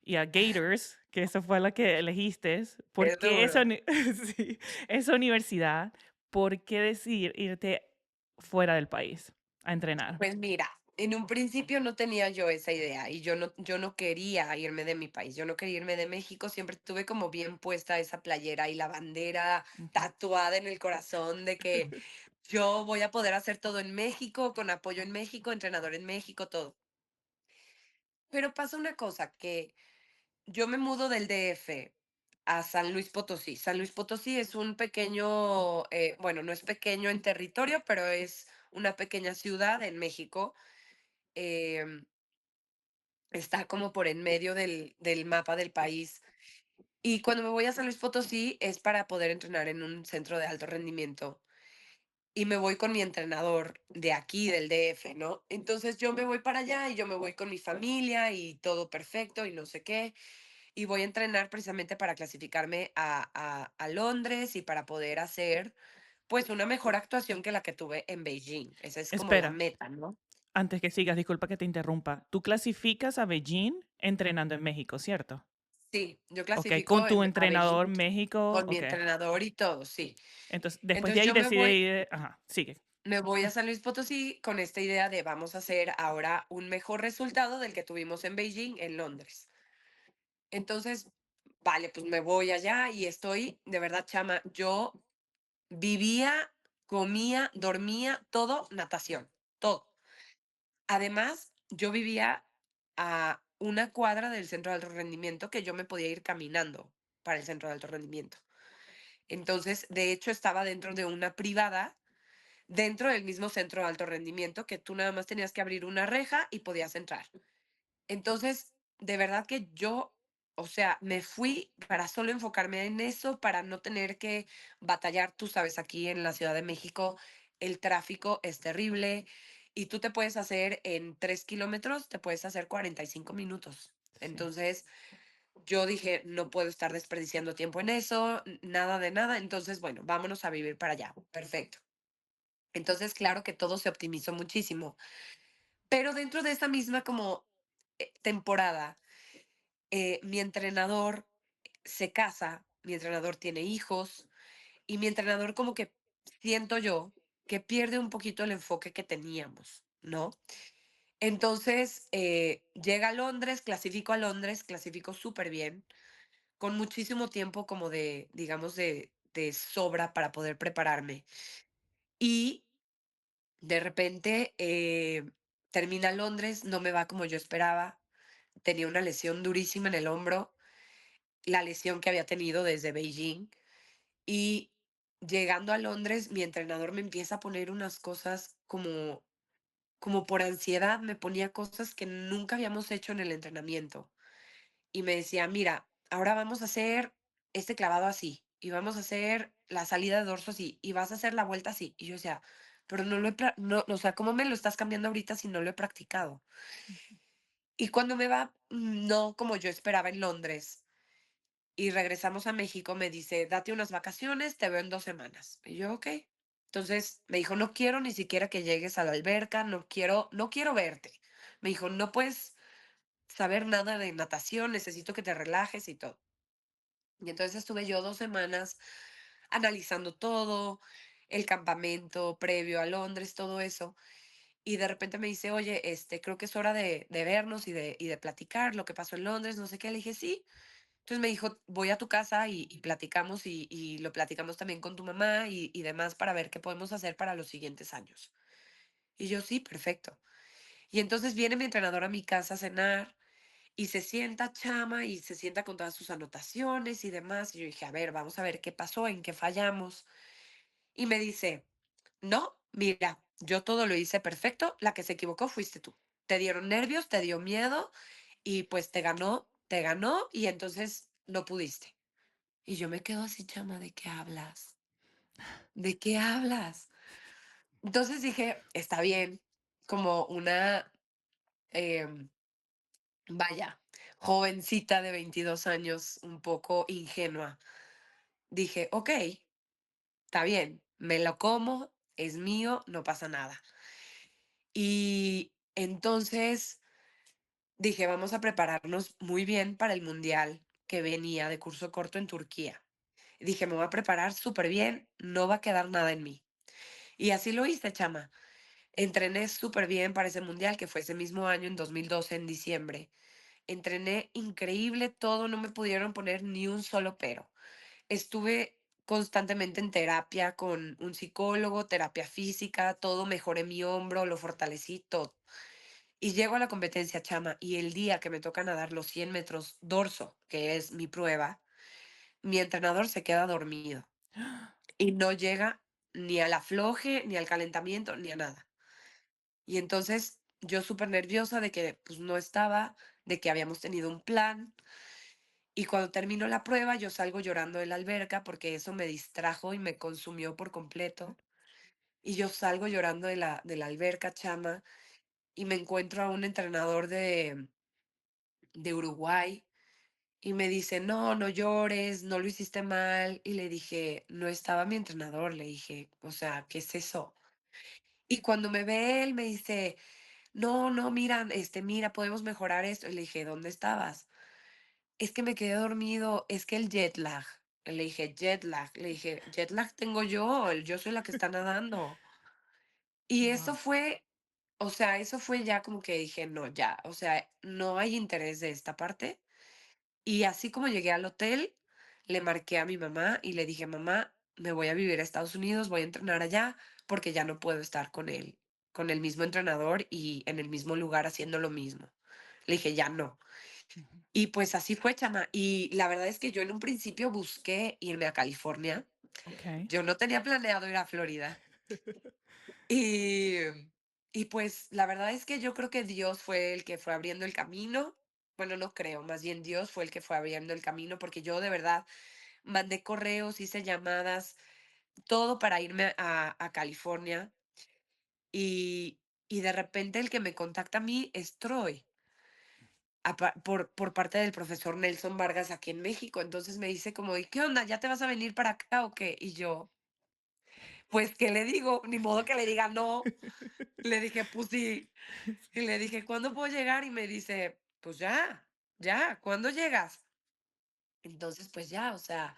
y a Gators, que esa fue la que elegiste? ¿Por Qué qué esa, duro. sí, esa universidad? ¿Por qué decidir irte fuera del país a entrenar? Pues mira, en un principio no tenía yo esa idea y yo no quería irme de mi país, yo no quería irme de México, siempre tuve como bien puesta esa playera y la bandera Ujú. tatuada en el corazón de que yo voy a poder hacer todo en México, con apoyo en México, entrenador en México, todo. Pero pasa una cosa, que yo me mudo del DF a San Luis Potosí. San Luis Potosí es un pequeño, bueno, no es pequeño en territorio, pero es una pequeña ciudad en México. em, Está como por en medio del mapa del país. Y cuando me voy a San Luis Potosí es para poder entrenar en un centro de alto rendimiento. Y me voy con mi entrenador de aquí, del DF, ¿no? Entonces yo me voy para allá y yo me voy con mi familia y todo perfecto y no sé qué. Y voy a entrenar precisamente para clasificarme a Londres y para poder hacer pues una mejor actuación que la que tuve en Beijing. Esa es como la Espera, meta, ¿no? antes que sigas, disculpa que te interrumpa. Tú clasificas a Beijing entrenando en México, ¿cierto? Sí, yo Ok, con clasifico tu a Beijing entrenador México, con mi ok. entrenador y todo, sí. Entonces, después de Entonces ahí yo me decide voy, ir, ajá, sigue. me voy a San Luis Potosí con esta idea de vamos a hacer ahora un mejor resultado del que tuvimos en Beijing, en Londres. Entonces, vale, pues me voy allá y estoy, de verdad, chama, yo vivía, comía, dormía, todo natación, todo. Además, yo vivía a una cuadra del centro de alto rendimiento que yo me podía ir caminando para el centro de alto rendimiento. Entonces, de hecho, estaba dentro de una privada, dentro del mismo centro de alto rendimiento, que tú nada más tenías que abrir una reja y podías entrar. Entonces, de verdad que yo, o sea, me fui para solo enfocarme en eso, para no tener que batallar. Tú sabes, aquí en la Ciudad de México el tráfico es terrible y tú te puedes hacer en 3 kilómetros, te puedes hacer 45 minutos. Sí, Entonces, yo dije, no puedo estar desperdiciando tiempo en eso, nada de nada. Entonces, bueno, vámonos a vivir para allá. Perfecto. Entonces, claro que todo se optimizó muchísimo. Pero dentro de esa misma como temporada, mi entrenador se casa, mi entrenador tiene hijos y mi entrenador como que siento yo que pierde un poquito el enfoque que teníamos, ¿no? Entonces, llega a Londres, clasifico súper bien, con muchísimo tiempo como de, digamos, de sobra para poder prepararme. Y de repente termina Londres, no me va como yo esperaba, tenía una lesión durísima en el hombro, la lesión que había tenido desde Beijing. Y llegando a Londres, mi entrenador me empieza a poner unas cosas como por ansiedad, me ponía cosas que nunca habíamos hecho en el entrenamiento. Y me decía, mira, ahora vamos a hacer este clavado así, y vamos a hacer la salida de dorso así, y vas a hacer la vuelta así. Y yo decía, pero no lo no, o sea, ¿cómo me lo estás cambiando ahorita si no lo he practicado? Y cuando me va, no como yo esperaba en Londres, y regresamos a México, me dice, date unas vacaciones, te veo en 2 semanas. Y yo, ok. Entonces me dijo, no quiero ni siquiera que llegues a la alberca, no quiero verte. Me dijo, no puedes saber nada de natación, necesito que te relajes y todo. Y entonces estuve yo 2 semanas analizando todo, el campamento previo a Londres, todo eso. Y de repente me dice, oye, creo que es hora de vernos y de platicar lo que pasó en Londres, no sé qué. Le dije, sí. Entonces me dijo, voy a tu casa y platicamos y lo platicamos también con tu mamá y demás para ver qué podemos hacer para los siguientes años. Y yo, sí, perfecto. Y entonces viene mi entrenador a mi casa a cenar y se sienta Chama y se sienta con todas sus anotaciones y demás. Y yo dije, a ver, vamos a ver qué pasó, en qué fallamos. Y me dice, no, mira, yo todo lo hice perfecto, la que se equivocó fuiste tú. Te dieron nervios, te dio miedo y pues te ganó y entonces no pudiste. Y yo me quedo así, Chama, ¿de qué hablas? ¿De qué hablas? Entonces dije, está bien, como una, em, vaya, jovencita de 22 años, un poco ingenua. Dije, ok, está bien, me lo como, es mío, no pasa nada. Y entonces dije, vamos a prepararnos muy bien para el mundial que venía de curso corto en Turquía. Dije, me voy a preparar súper bien, no va a quedar nada en mí. Y así lo hice, Chama. Entrené súper bien para ese mundial que fue ese mismo año, en 2012, en diciembre. Entrené increíble todo, no me pudieron poner ni un solo pero. Estuve constantemente en terapia con un psicólogo, terapia física, todo, mejoré mi hombro, lo fortalecí, todo. Y llego a la competencia, Chama, y el día que me toca nadar los 100 metros dorso, que es mi prueba, mi entrenador se queda dormido y no llega ni al afloje, ni al calentamiento, ni a nada. Y entonces yo súper nerviosa de que pues no estaba, de que habíamos tenido un plan. Y cuando terminó la prueba, yo salgo llorando de la alberca porque eso me distrajo y me consumió por completo. Y yo salgo llorando de la alberca, Chama, y me encuentro a un entrenador de Uruguay y me dice, no, no llores, no lo hiciste mal. Y le dije, no estaba mi entrenador, le dije, o sea, ¿qué es eso? Y cuando me ve él, me dice, no, no, mira, mira, podemos mejorar esto. Y le dije, ¿dónde estabas? Es que me quedé dormido, es que el jet lag. Le dije, jet lag. Le dije, jet lag tengo yo, yo soy la que está nadando. Y eso Wow. fue, o sea, eso fue ya como que dije, no, ya, o sea, no hay interés de esta parte. Y así como llegué al hotel, le marqué a mi mamá y le dije, mamá, me voy a vivir a Estados Unidos, voy a entrenar allá porque ya no puedo estar con el mismo entrenador y en el mismo lugar haciendo lo mismo. Le dije, ya no. Y pues así fue, chama. Y la verdad es que yo en un principio busqué irme a California. Ok. Yo no tenía planeado ir a Florida. Y, y pues la verdad es que yo creo que Dios fue el que fue abriendo el camino. Bueno, no creo, más bien Dios fue el que fue abriendo el camino porque yo de verdad mandé correos, hice llamadas, todo para irme a California. Y de repente el que me contacta a mí es Troy. Por parte del profesor Nelson Vargas aquí en México. Entonces me dice como, ¿y qué onda? ¿Ya te vas a venir para acá o qué? Y yo, pues, ¿qué le digo? Ni modo que le diga no. Le dije, pues sí. Y le dije, ¿cuándo puedo llegar? Y me dice, pues ya, ya, ¿cuándo llegas? Entonces, pues ya, o sea,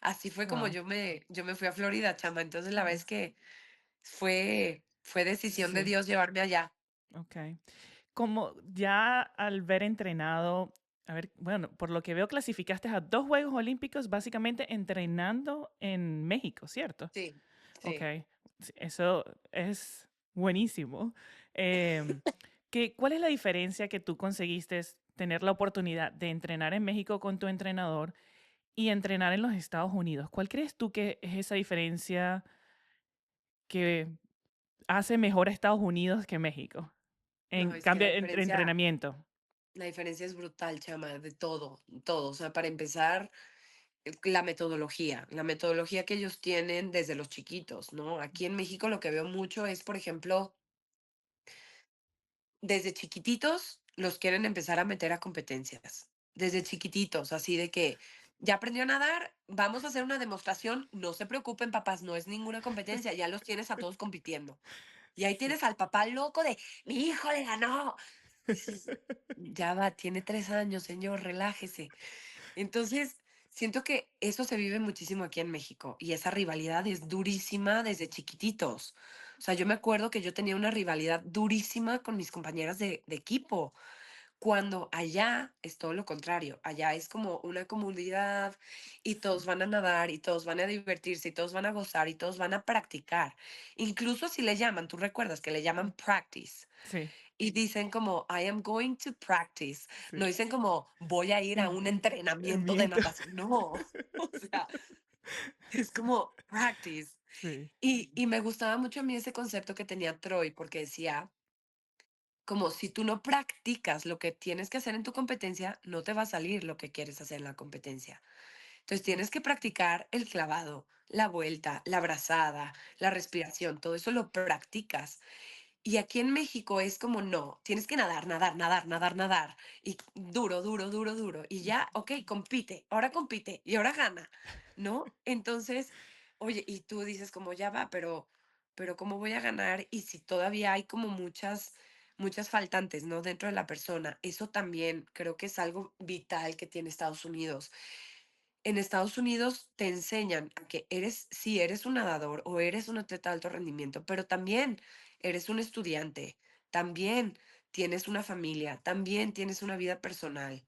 así fue como Wow. yo me fui a Florida, chama. Entonces, la verdad es que fue decisión de Sí. Dios llevarme allá. Ok. Como ya al ver entrenado, a ver, bueno, por lo que veo clasificaste a 2 Juegos Olímpicos básicamente entrenando en México, ¿cierto? Sí, sí. Okey, sí, eso es buenísimo. Em, ¿Cuál es la diferencia que tú conseguiste tener la oportunidad de entrenar en México con tu entrenador y entrenar en los Estados Unidos? ¿Cuál crees tú que es esa diferencia que hace mejor a Estados Unidos que México? No, En es que cambio, entre entrenamiento. la diferencia es brutal, chama, de todo, todo. O sea, para empezar, la metodología que ellos tienen desde los chiquitos, ¿no? Aquí en México lo que veo mucho es, por ejemplo, desde chiquititos los quieren empezar a meter a competencias. Desde chiquititos, así de que ya aprendió a nadar, vamos a hacer una demostración. No se preocupen, papás, no es ninguna competencia, ya los tienes a todos compitiendo. Y ahí Sí. tienes al papá loco de, mi hijo le ganó. Dices, ya va, tiene 3 años, señor, relájese. Entonces, siento que eso se vive muchísimo aquí en México y esa rivalidad es durísima desde chiquititos. O sea, yo me acuerdo que yo tenía una rivalidad durísima con mis compañeras de equipo. Cuando allá es todo lo contrario, allá es como una comunidad y todos van a nadar y todos van a divertirse y todos van a gozar y todos van a practicar. Incluso si le llaman, tú recuerdas que le llaman practice Sí, y dicen como I am going to practice, no sí. dicen como voy a ir a un entrenamiento de Miento. natación, no, o sea, es como practice. Sí, Y me gustaba mucho a mí ese concepto que tenía Troy porque decía como si tú no practicas lo que tienes que hacer en tu competencia, no te va a salir lo que quieres hacer en la competencia. Entonces tienes que practicar el clavado, la vuelta, la brazada, la respiración, todo eso lo practicas. Y aquí en México es como no, tienes que nadar, nadar, nadar, nadar, nadar. Y duro, duro, duro, duro. Y ya, ok, compite y ahora gana, ¿no? Entonces, oye, y tú dices como ya va, pero ¿cómo voy a ganar? Y si todavía hay como muchas faltantes, ¿no? Dentro de la persona. Eso también creo que es algo vital que tiene Estados Unidos. En Estados Unidos te enseñan a que eres, sí, eres un nadador o eres un atleta de alto rendimiento, pero también eres un estudiante, también tienes una familia, también tienes una vida personal.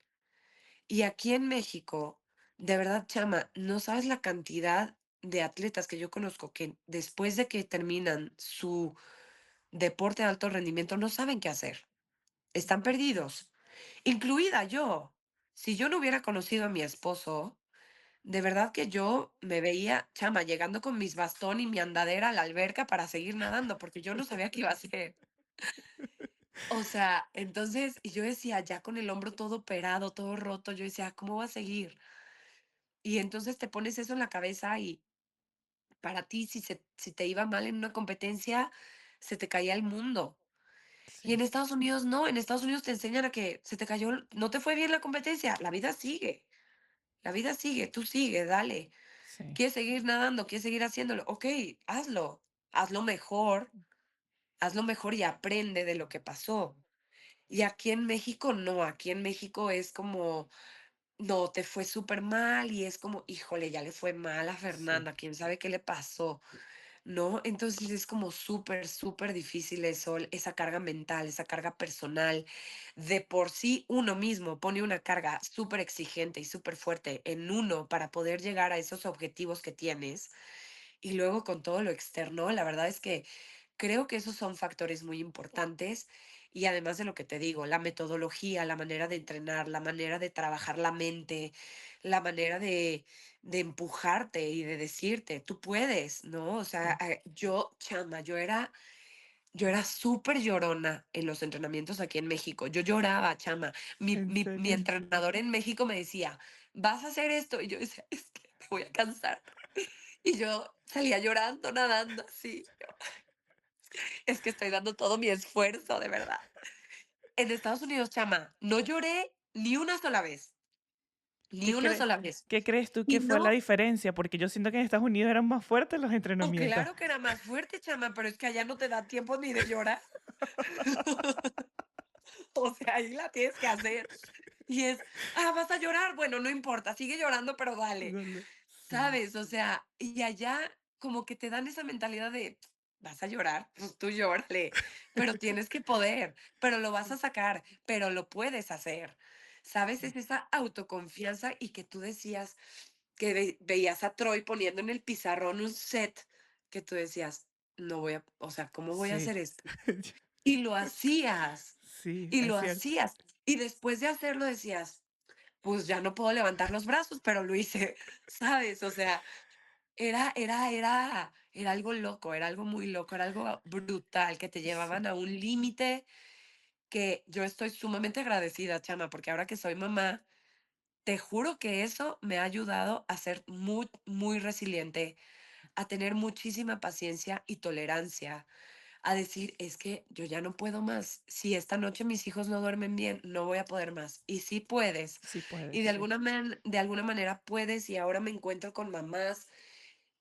Y aquí en México, de verdad, chama, no sabes la cantidad de atletas que yo conozco que después de que terminan su deporte de alto rendimiento no saben qué hacer. Están perdidos, incluida yo. Si yo no hubiera conocido a mi esposo, de verdad que yo me veía, chama, llegando con mis bastón y mi andadera a la alberca para seguir nadando, porque yo no sabía qué iba a hacer. O sea, entonces, y yo decía, ya con el hombro todo operado, todo roto, yo decía, ¿cómo va a seguir? Y entonces te pones eso en la cabeza y para ti, si te iba mal en una competencia, se te caía el mundo. Y en sí, Estados Unidos no, en Estados Unidos te enseñan a que se te cayó, no te fue bien la competencia, la vida sigue, tú sigue, dale. sí, ¿Quieres seguir nadando? ¿Quieres seguir haciéndolo? Ok, hazlo. Hazlo mejor. Hazlo mejor y aprende de lo que pasó. Y aquí en México no, aquí en México es como, no, te fue súper mal y es como, híjole, ya le fue mal a sí, Fernanda, quién sabe qué le pasó, ¿no? Entonces es como súper, súper difícil eso, esa carga mental, esa carga personal. De por sí uno mismo pone una carga súper exigente y súper fuerte en uno para poder llegar a esos objetivos que tienes. Y luego con todo lo externo, la verdad es que creo que esos son factores muy importantes y además de lo que te digo, la metodología, la manera de entrenar, la manera de trabajar la mente, la manera de empujarte y de decirte, tú puedes, ¿no? O sea, sí. yo, chama, yo era súper llorona en los entrenamientos aquí en México. Yo lloraba, chama. Mi, ¿En mi, mi serio? entrenador en México me decía, vas a hacer esto. Y yo decía, es que me voy a cansar. Y yo salía llorando, nadando así. Es que estoy dando todo mi esfuerzo, de verdad. En Estados Unidos, chama, no lloré ni una sola vez, ni ¿Qué una crees sola vez. qué crees tú Y que fue la no, diferencia? Porque yo siento que en Estados Unidos eran más fuertes los o entrenamientos. claro que era más fuerte, chama, pero es que allá no te da tiempo ni de llorar. O sea, ahí la tienes que hacer. Y es, vas a llorar, bueno, no importa, sigue llorando, pero dale. Dale. Sí, ¿Sabes? O sea, y allá como que te dan esa mentalidad de, vas a llorar, pues tú llórale, pero tienes que poder, pero lo vas sí, a sacar, pero lo puedes hacer. ¿Sabes? sí, Es esa autoconfianza y que tú decías que veías a Troy poniendo en el pizarrón un set que tú decías, no voy a, o sea, ¿cómo voy a sí. hacer esto? Y lo hacías, Sí, y es lo cierto. hacías. Y después de hacerlo decías, pues ya no puedo levantar los brazos, pero lo hice, ¿sabes? O sea, era algo loco, era algo muy loco, era algo brutal, que te Sí, llevaban a un límite que yo estoy sumamente agradecida, chama, porque ahora que soy mamá, te juro que eso me ha ayudado a ser muy, muy resiliente, a tener muchísima paciencia y tolerancia, a decir, es que yo ya no puedo más. Si esta noche mis hijos no duermen bien, no voy a poder más. Y sí puedes. sí Y puedes, de sí. alguna manera puedes. Y ahora me encuentro con mamás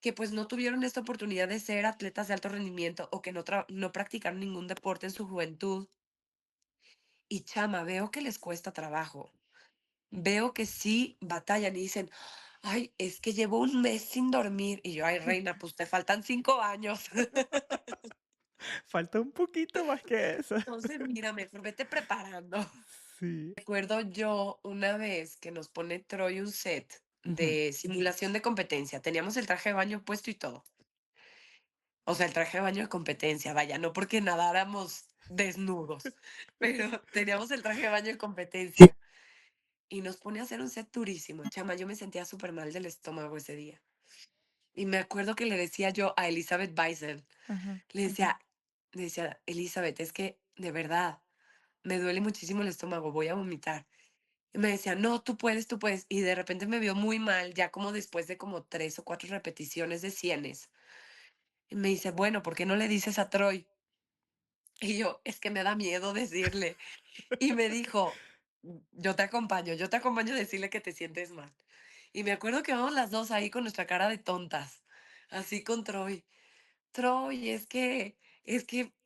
que pues no tuvieron esta oportunidad de ser atletas de alto rendimiento o que no practicaron ningún deporte en su juventud. Y chama, veo que les cuesta trabajo. Veo que sí batallan y dicen, ay, es que llevo un mes sin dormir. Y yo, ay, reina, pues te faltan 5 años. Falta un poquito más que eso. Entonces, mira, mejor vete preparando. Sí. Recuerdo yo una vez que nos pone Troy un set Ujú. de simulación de competencia. Teníamos el traje de baño puesto y todo. O sea, el traje de baño de competencia, vaya, no porque nadáramos desnudos, pero teníamos el traje de baño de competencia. Y nos pone a hacer un set durísimo. Chama, yo me sentía súper mal del estómago ese día. Y me acuerdo que le decía yo a Elizabeth Beisel, Ajá. le decía, Elizabeth, es que de verdad me duele muchísimo el estómago, voy a vomitar. Y me decía, no, tú puedes, tú puedes. Y de repente me vio muy mal, ya como después de como 3 o 4 repeticiones de cienes. Y me dice, bueno, ¿por qué no le dices a Troy? Y yo, es que me da miedo decirle. Y me dijo, yo te acompaño a decirle que te sientes mal. Y me acuerdo que vamos las dos ahí con nuestra cara de tontas, así con Troy. Troy,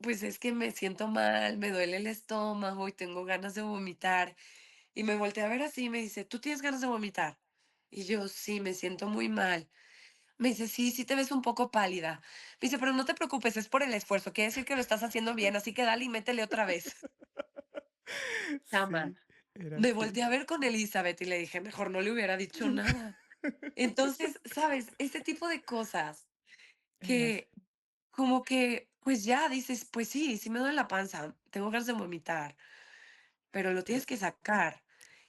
pues es que me siento mal, me duele el estómago y tengo ganas de vomitar. Y me volteé a ver así y me dice, ¿tú tienes ganas de vomitar? Y yo, sí, me siento muy mal. Me dice, sí, sí te ves un poco pálida. Me dice, pero no te preocupes, es por el esfuerzo, quiere decir que lo estás haciendo bien, así que dale y métele otra vez. Chama, Sí, era me así. volteé a ver con Elizabeth y le dije, mejor no le hubiera dicho nada. Entonces, ¿sabes? Ese tipo de cosas Era que así. como que, pues ya dices, pues sí, sí me duele la panza, tengo ganas de vomitar, pero lo Pero tienes que sacar.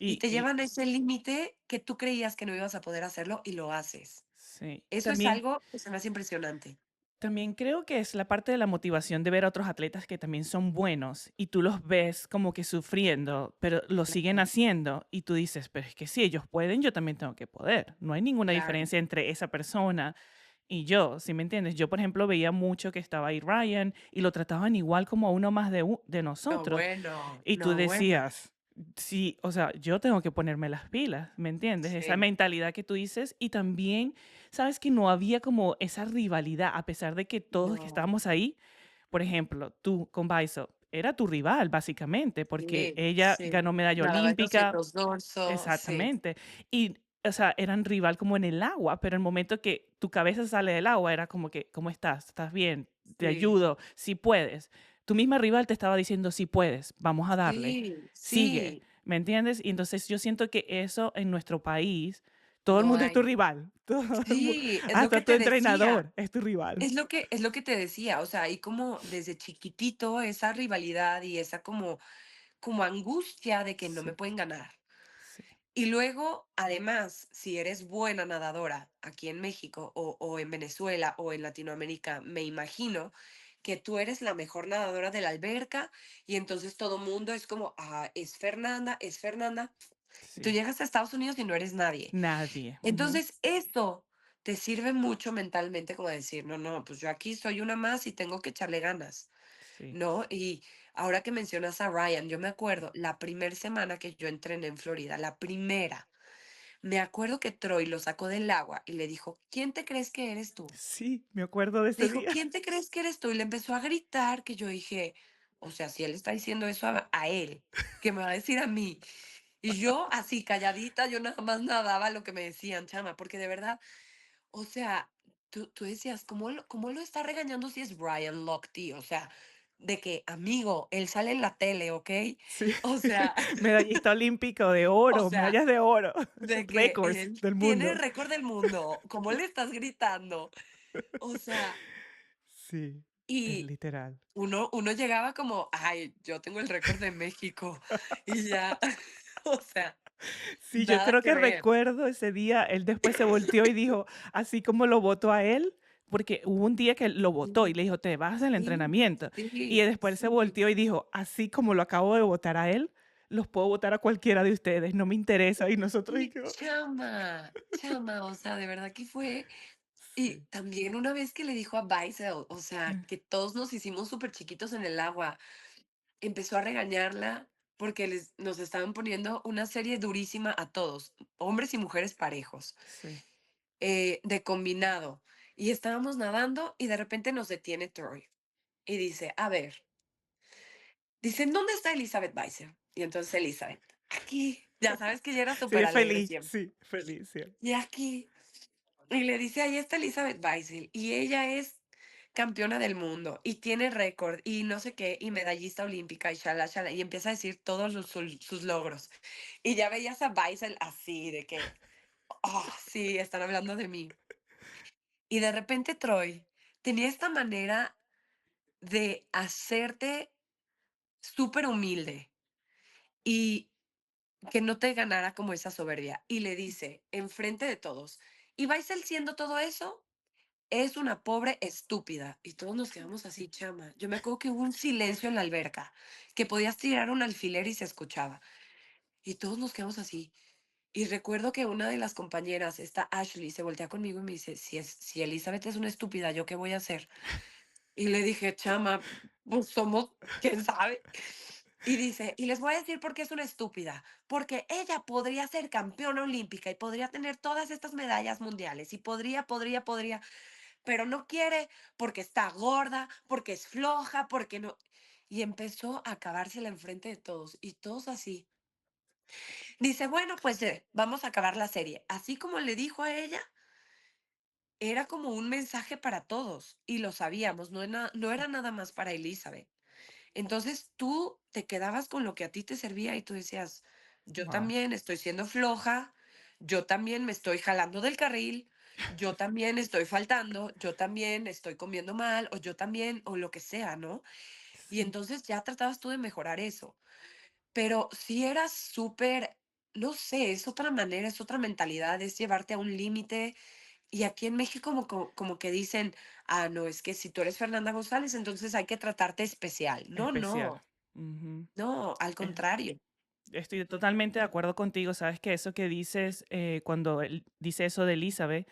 Y te y llevan a ese límite que tú creías que no ibas a poder hacerlo y lo haces. sí, Eso es algo que se me hace impresionante. también creo que es la parte de la motivación de ver a otros atletas que también son buenos y tú los ves como que sufriendo, pero lo siguen Claro, haciendo y tú dices, pero es que si ellos pueden, yo también tengo que poder. No hay ninguna claro. diferencia entre esa persona y yo, ¿sí me entiendes? Yo, por ejemplo, veía mucho que estaba ahí Ryan y lo trataban igual como a uno más de No, nosotros. bueno, Y tú no, bueno. decías, sí, o sea, yo tengo que ponerme las pilas, ¿me entiendes? Esa Sí, mentalidad que tú dices y también, sabes que no había como esa rivalidad, a pesar de que todos que no, estábamos ahí, por ejemplo, tú con Baiso, era tu rival básicamente, porque sí, ella sí. ganó medalla Nadaba en olímpica, 200 dorso, sí, exactamente, y, o sea, eran rival como en el agua, pero el momento que tu cabeza sale del agua era como que, ¿cómo estás? ¿Estás bien? Te sí, ayudo, si puedes. Tu misma rival te estaba diciendo, si puedes, vamos a darle, sí, sigue, sí, ¿me entiendes? Y entonces yo siento que eso en nuestro país, todo el no mundo es tu hay. rival, todo el mu Sí, es lo que hasta tu te decía. entrenador es tu rival. Es lo que te decía, o sea, hay como desde chiquitito esa rivalidad y esa como angustia de que no me Sí, pueden ganar. sí, Y luego, además, si eres buena nadadora aquí en México o en Venezuela o en Latinoamérica, me imagino que tú eres la mejor nadadora de la alberca y entonces todo mundo es como, ah, es Fernanda, es Fernanda. Y tú sí, llegas a Estados Unidos y no eres nadie. nadie, ujú, Entonces, esto te sirve mucho mentalmente como decir, no, no, pues yo aquí soy una más y tengo que echarle ganas, sí, ¿no? Y ahora que mencionas a Ryan, yo me acuerdo la primera semana que yo entrené en Florida, la primera, me acuerdo que Troy lo sacó del agua y le dijo, ¿quién te crees que eres tú? sí, me acuerdo de Le ese dijo, día. ¿quién te crees que eres tú? Y le empezó a gritar que yo dije, o sea, si él está diciendo eso a él, que me va a decir a mí. Y yo así calladita, yo nada más nadaba lo que me decían, chama, porque de verdad o sea, tú decías, cómo lo está regañando si es Brian Lochte? O sea, de que, amigo, él sale en la tele, ¿ok? Sí, O sea, medallista olímpico de o oro, sea, medallas de oro, de que récords él del tiene el mundo. récord del mundo, ¿cómo le estás gritando? O sea, Sí, es y literal. uno llegaba como, ay, yo tengo el récord de México y ya, o sea, Sí, yo nada creo que que ver. recuerdo ese día, él después se volteó y dijo, así como lo votó a él, porque hubo un día que lo votó y Sí, le dijo, te vas del sí, entrenamiento. Y sí, después se sí. volteó y dijo, así como lo acabo de votar a él, los puedo votar a cualquiera de ustedes, no me interesa. Y nosotros, y Y yo, chama, chama, o sea, de verdad que fue. Y sí, también una vez que le dijo a Baisel, o sea, que todos nos hicimos súper chiquitos en el agua, empezó a regañarla porque nos estaban poniendo una serie durísima a todos, hombres y mujeres parejos, sí, de combinado. Y estábamos nadando y de repente nos detiene Troy y dice, a ver, dicen, ¿dónde está Elizabeth Baisel? Y entonces Elizabeth, aquí, ya sabes que ella era sí, súper es alegre feliz, siempre. sí, feliz, sí. Y aquí, y le dice, ahí está Elizabeth Baisel, y ella es campeona del mundo y tiene récord y no sé qué, y medallista olímpica y shala, shala, y empieza a decir todos sus logros. Y ya veías a Baisel así, de que, oh, sí, están hablando de mí. Y de repente Troy tenía esta manera de hacerte súper humilde y que no te ganara como esa soberbia. Y le dice, enfrente de todos, ¿y Baisel siendo todo eso? Es una pobre estúpida. Y todos nos quedamos así, chama. Yo me acuerdo que hubo un silencio en la alberca, que podías tirar un alfiler y se escuchaba. Y todos nos quedamos así. Y recuerdo que una de las compañeras, esta Ashley, se voltea conmigo y me dice, si Elizabeth es una estúpida, ¿yo qué voy a hacer? Y le dije, chama, pues somos, quién sabe. Y dice, y les voy a decir por qué es una estúpida, porque ella podría ser campeona olímpica y podría tener todas estas medallas mundiales y podría, pero no quiere porque está gorda, porque es floja, porque no. Y empezó a acabársela enfrente de todos y todos así. Dice, bueno, pues vamos a acabar la serie. Así como le dijo a ella, era como un mensaje para todos y lo sabíamos, no era nada más para Elizabeth. Entonces tú te quedabas con lo que a ti te servía y tú decías, yo Wow. también estoy siendo floja, yo también me estoy jalando del carril, yo también estoy faltando, yo también estoy comiendo mal o yo también o lo que sea, ¿no? Y Sí, entonces ya tratabas tú de mejorar eso. Pero si eras súper, no sé, es otra manera, es otra mentalidad, es llevarte a un límite. Y aquí en México como que dicen, ah, no, es que si tú eres Fernanda González, entonces hay que tratarte especial. No, especial. no, Ujú. no, al contrario. Estoy totalmente de acuerdo contigo. Sabes que eso que dices, cuando él dice eso de Elizabeth,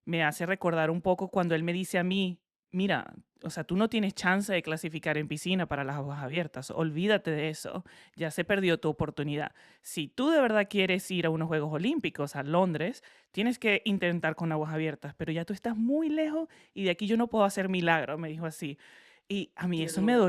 me hace recordar un poco cuando él me dice a mí, mira, o sea, tú no tienes chance de clasificar en piscina para las aguas abiertas, olvídate de eso, ya se perdió tu oportunidad. Si tú de verdad quieres ir a unos Juegos Olímpicos a Londres, tienes que intentar con aguas abiertas, pero ya tú estás muy lejos y de aquí yo no puedo hacer milagro, me dijo así. Y a mí Qué duro.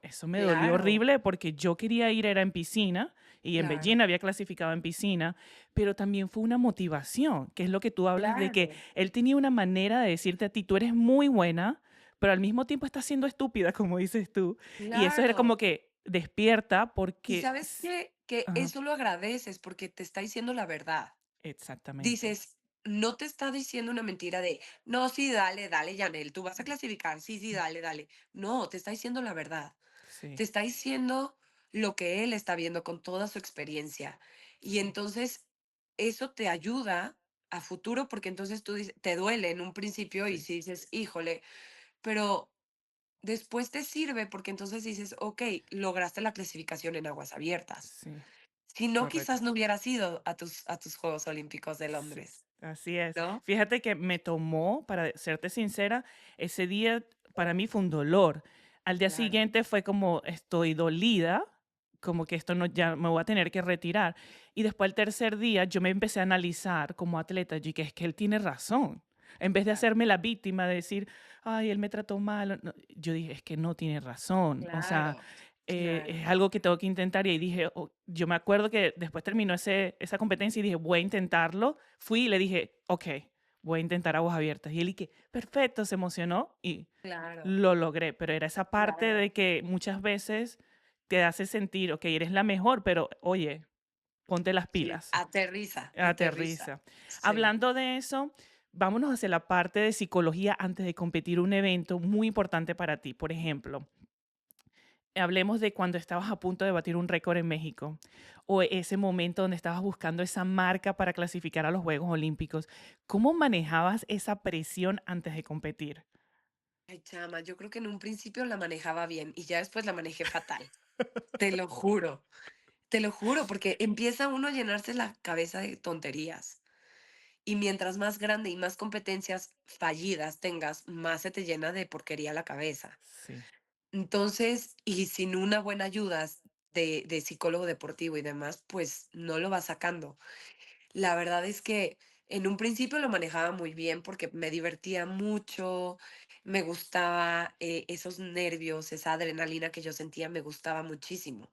eso me dolió Claro, horrible porque yo quería ir era en piscina y en claro, Beijing había clasificado en piscina, pero también fue una motivación, que es lo que tú hablas de que claro, él tenía una manera de decirte a ti, tú eres muy buena, pero al mismo tiempo estás siendo estúpida, como dices tú. Y eso era como claro. que despierta Y porque... sabes qué, que Ajá, eso lo agradeces porque te está diciendo la verdad. exactamente. Dices, no te está diciendo una mentira de, no, sí, dale, dale, Yanel, tú vas a clasificar, sí, sí, dale, dale. No, te está diciendo la verdad. Sí, Te está diciendo lo que él está viendo con toda su experiencia. Y sí, entonces eso te ayuda a futuro porque entonces te duele en un principio y sí, si dices, híjole, pero después te sirve porque entonces dices, ok, lograste la clasificación en aguas abiertas. sí, Si no, quizás correcto. no hubieras ido a tus Juegos Olímpicos de Sí, Londres, así es. ¿no? Fíjate que me tomó, para serte sincera, ese día para mí fue un dolor. Al día Claro, siguiente fue como estoy dolida, como que esto no, ya me voy a tener que retirar. Y después el tercer día yo me empecé a analizar como atleta y que es que él tiene razón. En vez de claro, hacerme la víctima de decir, ay, él me trató mal, no, yo dije, es que no tiene razón. O sea, claro, claro, es algo que tengo que intentar y ahí dije, "Oh", yo me acuerdo que después terminó esa competencia y dije, voy a intentarlo. Fui y le dije, ok, voy a intentar aguas abiertas. Y él y que, perfecto, se emocionó y claro, lo logré. Pero era esa parte claro. de que muchas veces te hace sentir, ok, eres la mejor, pero oye, ponte las Sí, pilas, aterriza, aterriza. aterriza. Sí. Hablando de eso, vámonos hacia la parte de psicología antes de competir un evento muy importante para ti. Por ejemplo, hablemos de cuando estabas a punto de batir un récord en México o ese momento donde estabas buscando esa marca para clasificar a los Juegos Olímpicos. ¿Cómo manejabas esa presión antes de competir? Ay, chama, yo creo que en un principio la manejaba bien y ya después la manejé fatal. Te lo juro, porque empieza uno a llenarse la cabeza de tonterías. Y mientras más grande y más competencias fallidas tengas, más se te llena de porquería la cabeza. Sí, Entonces, y sin una buena ayuda de psicólogo deportivo y demás, pues no lo vas sacando. La verdad es que en un principio lo manejaba muy bien porque me divertía mucho, me gustaba esos nervios, esa adrenalina que yo sentía, me gustaba muchísimo.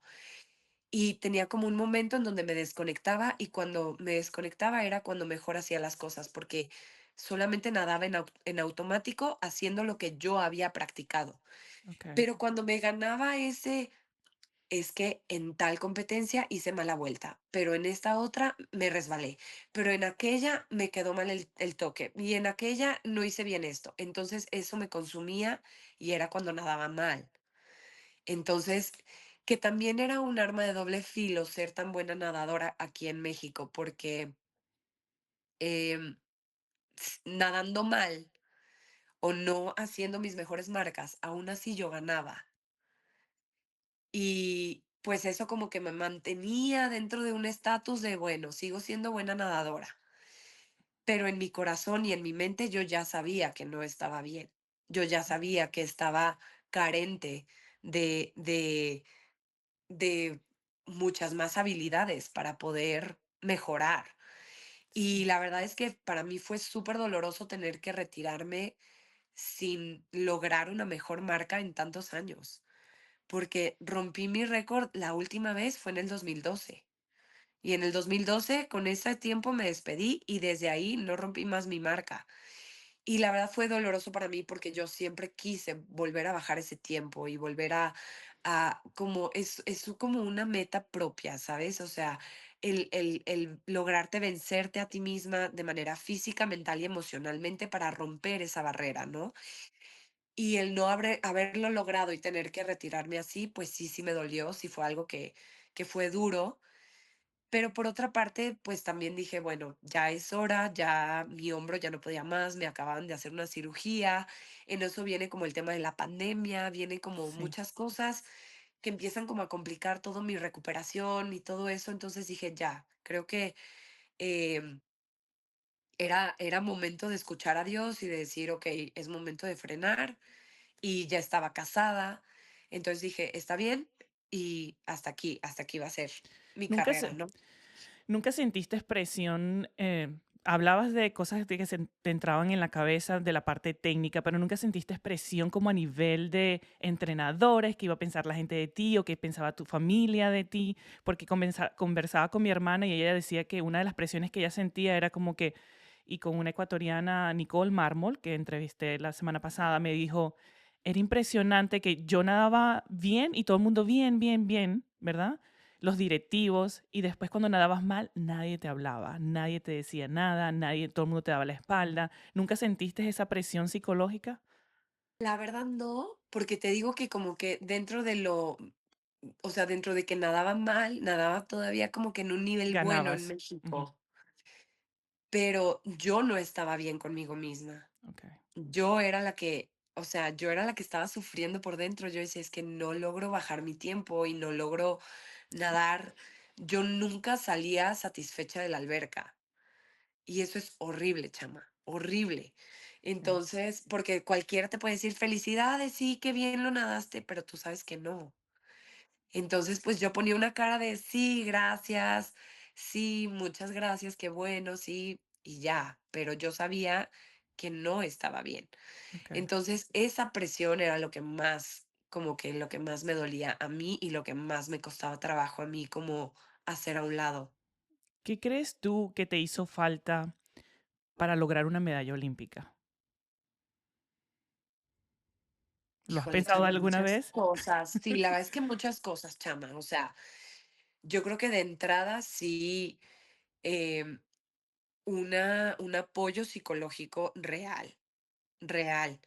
Y tenía como un momento en donde me desconectaba y cuando me desconectaba era cuando mejor hacía las cosas porque solamente nadaba en automático haciendo lo que yo había practicado. okey. Pero cuando me ganaba ese, es que en tal competencia hice mala vuelta, pero en esta otra me resbalé, pero en aquella me quedó mal el toque y en aquella no hice bien esto. Entonces eso me consumía y era cuando nadaba mal. Entonces, que también era un arma de doble filo ser tan buena nadadora aquí en México, porque em, nadando mal o no haciendo mis mejores marcas, aún así yo ganaba. Y pues eso como que me mantenía dentro de un estatus de, bueno, sigo siendo buena nadadora, pero en mi corazón y en mi mente yo ya sabía que no estaba bien. Yo ya sabía que estaba carente de, de, de muchas más habilidades para poder mejorar. Y Sí. la verdad es que para mí fue súper doloroso tener que retirarme sin lograr una mejor marca en tantos años, porque rompí mi récord la última vez fue en el 2012. Y en el 2012, con ese tiempo me despedí y desde ahí no rompí más mi marca. Y la verdad fue doloroso para mí porque yo siempre quise volver a bajar ese tiempo y volver a como es como una meta propia, ¿sabes? O sea, el lograrte vencerte a ti misma de manera física, mental y emocionalmente para romper esa barrera, ¿no? Y el no haberlo logrado y tener que retirarme así, pues sí, sí me dolió, sí fue algo que fue duro, pero por otra parte, pues también dije, bueno, ya es hora, ya mi hombro ya no podía más, me acababan de hacer una cirugía, en eso viene como el tema de la pandemia, viene como Sí. muchas cosas que empiezan como a complicar todo mi recuperación y todo eso, entonces dije, ya, creo que em, era momento de escuchar a Dios y de decir, ok, es momento de frenar y ya estaba casada, entonces dije, está bien y hasta aquí va a ser mi ¿Nunca carrera, se ¿no? nunca sentiste presión? Hablabas de cosas de que se te entraban en la cabeza de la parte técnica, pero ¿nunca sentiste presión como a nivel de entrenadores, que iba a pensar la gente de ti o que pensaba tu familia de ti? Porque conversaba con mi hermana y ella decía que una de las presiones que ella sentía era como que, y con una ecuatoriana, Nicole Mármol, que entrevisté la semana pasada, me dijo, era impresionante que yo nadaba bien y todo el mundo bien, bien, bien, ¿verdad? Los directivos, y después cuando nadabas mal, nadie te hablaba, nadie te decía nada, nadie, todo el mundo te daba la espalda. ¿Nunca sentiste esa presión psicológica? La verdad no, porque te digo que como que dentro de lo, o sea, dentro de que nadaba mal, nadaba todavía como que en un nivel bueno en Ganabas. Ujú. México, pero yo no estaba bien conmigo misma. Ok, Yo era la que, o sea, yo era la que estaba sufriendo por dentro. Yo decía, es que no logro bajar mi tiempo y no logro nadar. Yo nunca salía satisfecha de la alberca. Y eso es horrible, chama, horrible. sí, Entonces, porque cualquiera te puede decir, felicidades, sí, qué bien lo nadaste, pero tú sabes que no. Entonces, pues yo ponía una cara de sí, gracias, sí, muchas gracias, qué bueno, sí, y ya, pero yo sabía que no estaba bien. ok. Entonces, esa presión era lo que más, como que lo que más me dolía a mí y lo que más me costaba trabajo a mí como hacer a un lado. ¿Qué crees tú que te hizo falta para lograr una medalla olímpica? ¿Lo has Híjole, pensado chama, alguna muchas vez? cosas. Sí, la verdad es que muchas cosas, chama. O sea, yo creo que de entrada sí, em, un apoyo psicológico real, real.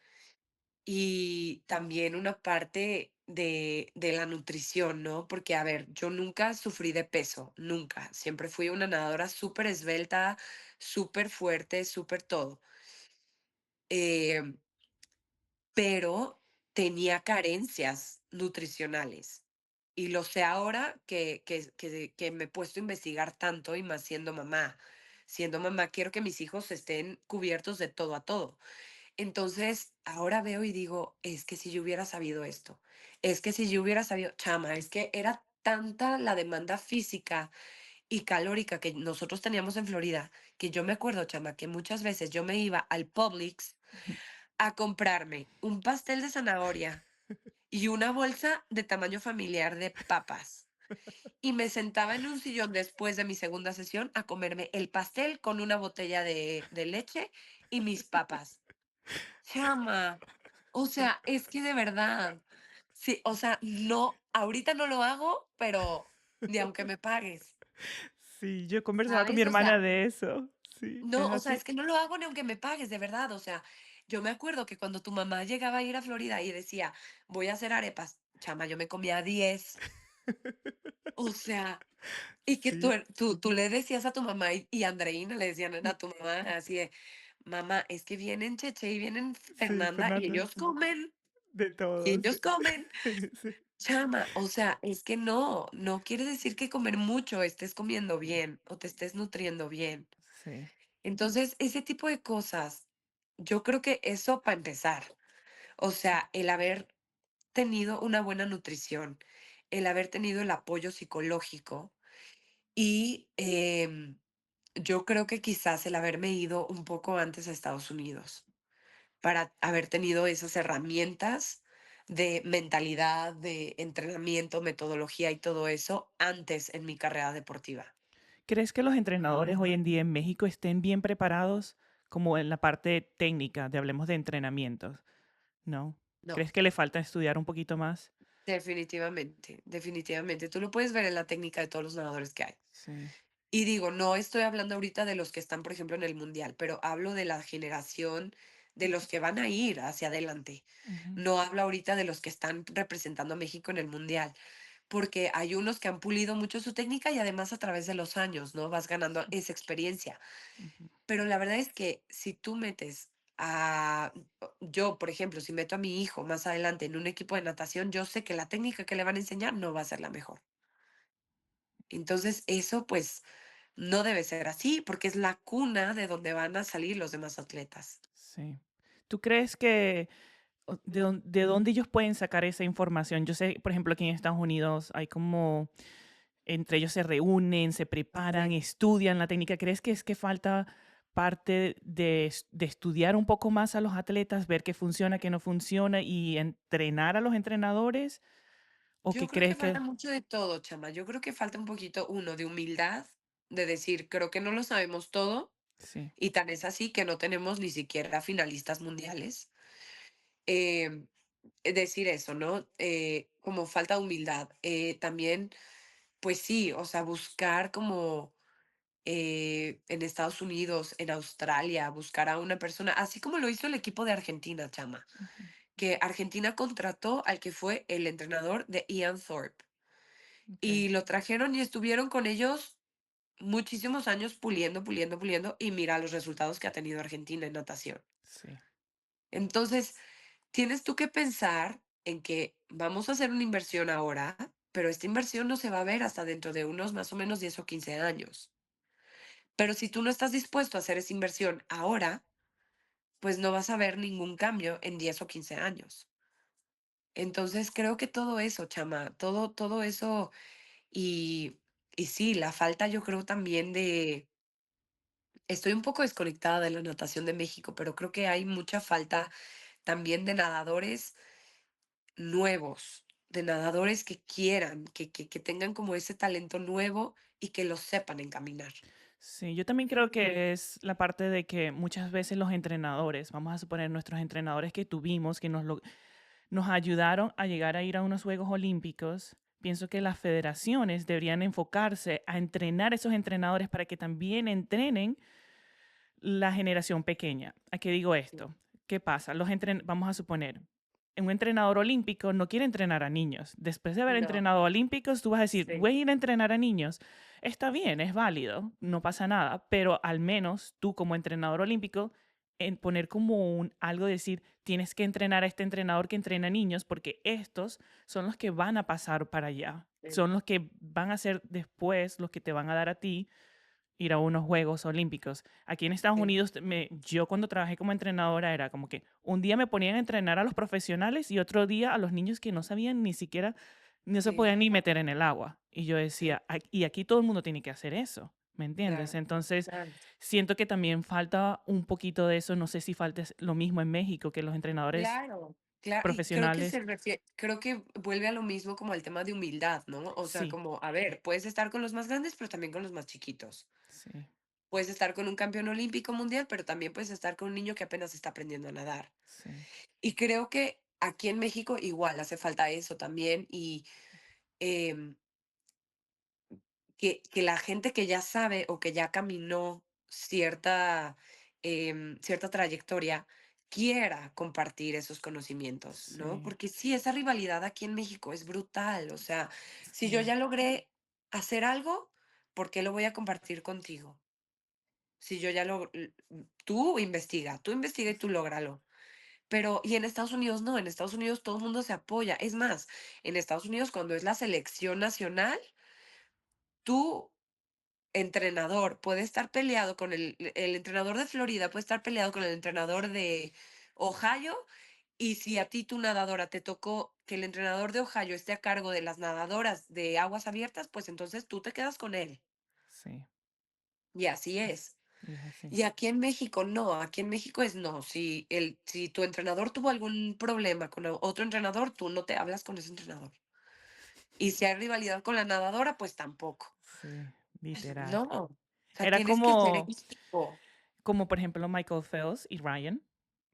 Y también una parte de la nutrición, ¿no? Porque, a ver, yo nunca sufrí de peso, nunca. Siempre fui una nadadora súper esbelta, súper fuerte, súper todo. Em, pero tenía carencias nutricionales. Y lo sé ahora que me he puesto a investigar tanto y más siendo mamá. Siendo mamá, quiero que mis hijos estén cubiertos de todo a todo. Entonces, ahora veo y digo, es que si yo hubiera sabido esto, es que si yo hubiera sabido, chama, es que era tanta la demanda física y calórica que nosotros teníamos en Florida, que yo me acuerdo, chama, que muchas veces yo me iba al Publix a comprarme un pastel de zanahoria y una bolsa de tamaño familiar de papas. Y me sentaba en un sillón después de mi segunda sesión a comerme el pastel con una botella de leche y mis papas. Chama, o sea, es que de verdad, sí, o sea, no, ahorita no lo hago, pero ni aunque me pagues, Sí, yo conversaba con mi ¿sabes? O hermana sea, de eso. Sí, es no, o sea, así. es que no lo hago ni aunque me pagues, de verdad. O sea, yo me acuerdo que cuando tu mamá llegaba a ir a Florida y decía, voy a hacer arepas, chama, yo me comía 10. O sea, y que tú, Sí, tú le decías a tu mamá y Andreina le decían a tu mamá así de, mamá, es que vienen Cheche y vienen sí, Fernanda y Fernanda, ellos sí. comen, De y todo, sí. ellos comen. Sí, Chama, o sea, es que no, no quiere decir que comer mucho estés comiendo bien o te estés nutriendo bien. sí. Entonces, ese tipo de cosas, yo creo que eso para empezar, o sea, el haber tenido una buena nutrición, el haber tenido el apoyo psicológico y yo creo que quizás el haberme ido un poco antes a Estados Unidos para haber tenido esas herramientas de mentalidad, de entrenamiento, metodología y todo eso antes en mi carrera deportiva. ¿Crees que los entrenadores hoy en día en México estén bien preparados como en la parte técnica de hablemos de entrenamientos? ¿No? No, ¿Crees que le falta estudiar un poquito más? definitivamente, definitivamente. Tú lo puedes ver en la técnica de todos los nadadores que hay. Sí. Y digo, no estoy hablando ahorita de los que están, por ejemplo, en el mundial, pero hablo de la generación de los que van a ir hacia adelante. Ujú, No hablo ahorita de los que están representando a México en el mundial, porque hay unos que han pulido mucho su técnica y además a través de los años, ¿no? Vas ganando esa experiencia. ujú. Pero la verdad es que si tú metes a, yo, por ejemplo, si meto a mi hijo más adelante en un equipo de natación, yo sé que la técnica que le van a enseñar no va a ser la mejor. Entonces, eso pues no debe ser así, porque es la cuna de donde van a salir los demás atletas. Sí. ¿Tú crees que de dónde ellos pueden sacar esa información? Yo sé, por ejemplo, aquí en Estados Unidos hay como entre ellos se reúnen, se preparan, Sí. estudian la técnica. ¿Crees que es que falta parte de estudiar un poco más a los atletas, ver qué funciona, qué no funciona y entrenar a los entrenadores? ¿O Yo qué creo que crees falta que... mucho de todo, chama. Yo creo que falta un poquito, uno, de humildad, de decir, creo que no lo sabemos todo, Sí, y tan es así que no tenemos ni siquiera finalistas mundiales. Em, decir eso, ¿no? Como falta de humildad. También, pues sí, o sea, buscar como en Estados Unidos, en Australia, buscar a una persona, así como lo hizo el equipo de Argentina, chama, ujú, que Argentina contrató al que fue el entrenador de Ian Thorpe okey, y lo trajeron y estuvieron con ellos muchísimos años puliendo, puliendo, puliendo y mira los resultados que ha tenido Argentina en natación. sí, Entonces, tienes tú que pensar en que vamos a hacer una inversión ahora, pero esta inversión no se va a ver hasta dentro de unos más o menos 10 o 15 años. Pero si tú no estás dispuesto a hacer esa inversión ahora, pues no vas a ver ningún cambio en 10 o 15 años. Entonces, creo que todo eso, chama, todo eso y, y sí, la falta yo creo también de, estoy un poco desconectada de la natación de México, pero creo que hay mucha falta también de nadadores nuevos, de nadadores que quieran, que tengan como ese talento nuevo y que lo sepan encaminar. sí. Yo también creo que es la parte de que muchas veces los entrenadores, vamos a suponer nuestros entrenadores que tuvimos, que nos ayudaron a llegar a ir a unos Juegos Olímpicos. Pienso que las federaciones deberían enfocarse a entrenar a esos entrenadores para que también entrenen la generación pequeña. ¿A qué digo Sí, esto? ¿Qué pasa? Vamos a suponer, un entrenador olímpico no quiere entrenar a niños. Después de haber no, entrenado a olímpicos, tú vas a decir, sí, voy a ir a entrenar a niños. Está bien, es válido, no pasa nada, pero al menos tú como entrenador olímpico, en poner como un algo de decir, tienes que entrenar a este entrenador que entrena a niños porque estos son los que van a pasar para allá. sí, Son los que van a ser después los que te van a dar a ti ir a unos Juegos Olímpicos. Aquí en Estados sí, Unidos, yo cuando trabajé como entrenadora era como que un día me ponían a entrenar a los profesionales y otro día a los niños que no sabían ni siquiera, no se sí, podían ni meter en el agua. Y yo sí, decía, Y aquí todo el mundo tiene que hacer eso, ¿me entiendes? claro, Entonces, claro. siento que también falta un poquito de eso. No sé si falta lo mismo en México, que los entrenadores Claro, claro, y creo que profesionales. creo que vuelve a lo mismo como al tema de humildad, ¿no? O sea, Sí, como, a ver, puedes estar con los más grandes, pero también con los más chiquitos. sí. Puedes estar con un campeón olímpico mundial, pero también puedes estar con un niño que apenas está aprendiendo a nadar. Sí, Y creo que aquí en México igual hace falta eso también y em, que la gente que ya sabe o que ya caminó cierta trayectoria quiera compartir esos conocimientos, ¿no? sí, Porque sí, esa rivalidad aquí en México es brutal. O sea, si yo sí, ya logré hacer algo, ¿por qué lo voy a compartir contigo? Si yo ya tú investiga y tú lógralo. Pero, y en Estados Unidos no, en Estados Unidos todo el mundo se apoya. Es más, en Estados Unidos cuando es la selección nacional, tú entrenador puede estar peleado con el entrenador de Florida puede estar peleado con el entrenador de Ohio, y si a ti, tu nadadora, te tocó que el entrenador de Ohio esté a cargo de las nadadoras de aguas abiertas, pues entonces tú te quedas con él. sí, Y así es. y es así. Y aquí en México no, aquí en México es no. Si tu entrenador tuvo algún problema con otro entrenador, tú no te hablas con ese entrenador. Y si hay rivalidad con la nadadora, pues tampoco. Sí, Pues literal. no. O sea, Era tienes que ser como, equipo. como por ejemplo Michael Phelps y Ryan.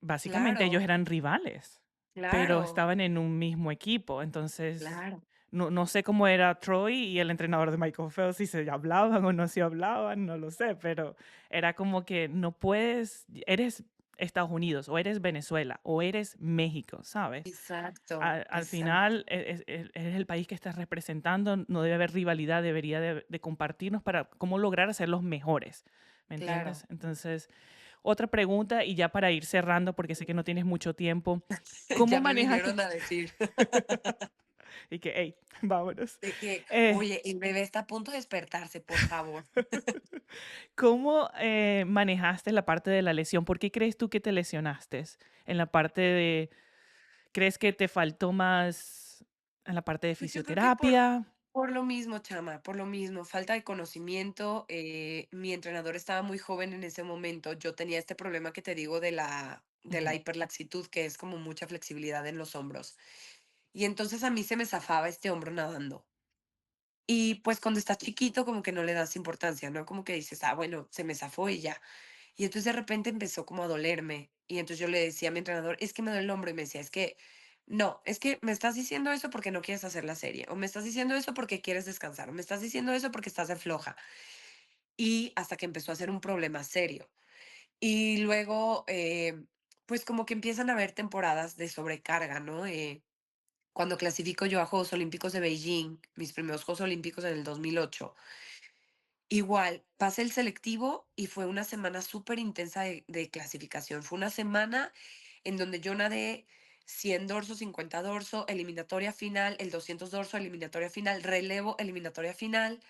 Básicamente ellos Claro. eran rivales, pero Claro, estaban en un mismo equipo. Entonces, claro, no sé cómo era Troy y el entrenador de Michael Phelps, si se hablaban o no se hablaban, no lo sé, pero era como que no puedes, eres Estados Unidos o eres Venezuela o eres México, ¿sabes? exacto, Al exacto, final es el país que estás representando, no debe haber rivalidad, debería de compartirnos para cómo lograr ser los mejores, ¿me entiendes? claro. Entonces, otra pregunta y ya para ir cerrando, porque sé que no tienes mucho tiempo, ¿cómo Ya me manejaste? vinieron a decir Y que, hey, vámonos. de que, Eh, oye, el bebé está a punto de despertarse, por favor. ¿Cómo manejaste la parte de la lesión? ¿Por qué crees tú que te lesionaste? En la parte de, ¿crees que te faltó más en la parte de Pues yo creo que por, fisioterapia? por lo mismo, chama, por lo mismo, falta de conocimiento. Mi entrenador estaba muy joven en ese momento. Yo tenía este problema que te digo de la Ujú, hiperlaxitud, que es como mucha flexibilidad en los hombros. Y entonces a mí se me zafaba este hombro nadando. Y pues cuando estás chiquito como que no le das importancia, ¿no? Como que dices, ah, bueno, se me zafó y ya. Y entonces de repente empezó como a dolerme. Y entonces yo le decía a mi entrenador, es que me duele el hombro. Y me decía, es que no, es que me estás diciendo eso porque no quieres hacer la serie. O me estás diciendo eso porque quieres descansar. O me estás diciendo eso porque estás de floja. Y hasta que empezó a ser un problema serio. Y luego, pues como que empiezan a haber temporadas de sobrecarga, ¿no? Cuando clasifico yo a Juegos Olímpicos de Beijing, mis primeros Juegos Olímpicos en el 2008. Igual, pasé el selectivo y fue una semana súper intensa de clasificación. Fue una semana en donde yo nadé 100 dorso, 50 dorso, eliminatoria final, el 200 dorso, eliminatoria final, relevo, eliminatoria final.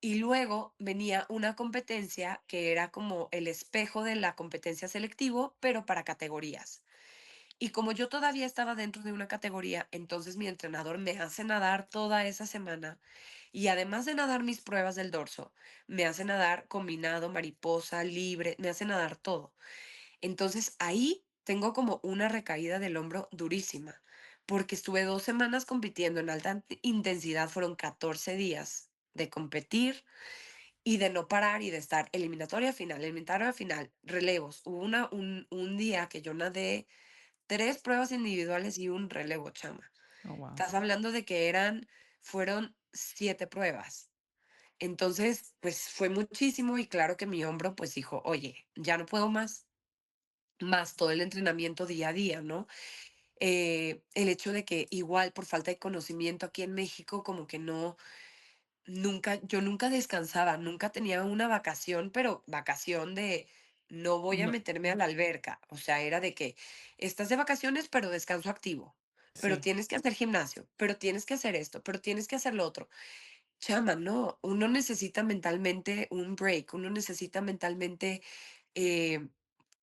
Y luego venía una competencia que era como el espejo de la competencia selectivo, pero para categorías. Y como yo todavía estaba dentro de una categoría, entonces mi entrenador me hace nadar toda esa semana y además de nadar mis pruebas del dorso, me hace nadar combinado, mariposa, libre, me hace nadar todo. Entonces ahí tengo como una recaída del hombro durísima, porque estuve 2 semanas compitiendo en alta intensidad, fueron 14 días de competir y de no parar y de estar eliminatoria final, relevos. Hubo un día que yo nadé 3 pruebas individuales y un relevo, chama. oh, wow. Estás hablando de que fueron 7 pruebas. Entonces, pues fue muchísimo y claro que mi hombro pues dijo, oye, ya no puedo más, más todo el entrenamiento día a día, ¿no? El hecho de que igual por falta de conocimiento aquí en México como que no, yo nunca descansaba, nunca tenía una vacación, pero vacación de no voy a No, meterme a la alberca. O sea, era de que estás de vacaciones, pero descanso activo. Pero sí. tienes que hacer gimnasio, pero tienes que hacer esto, pero tienes que hacer lo otro. Chama, no, uno necesita mentalmente un break, uno necesita mentalmente eh,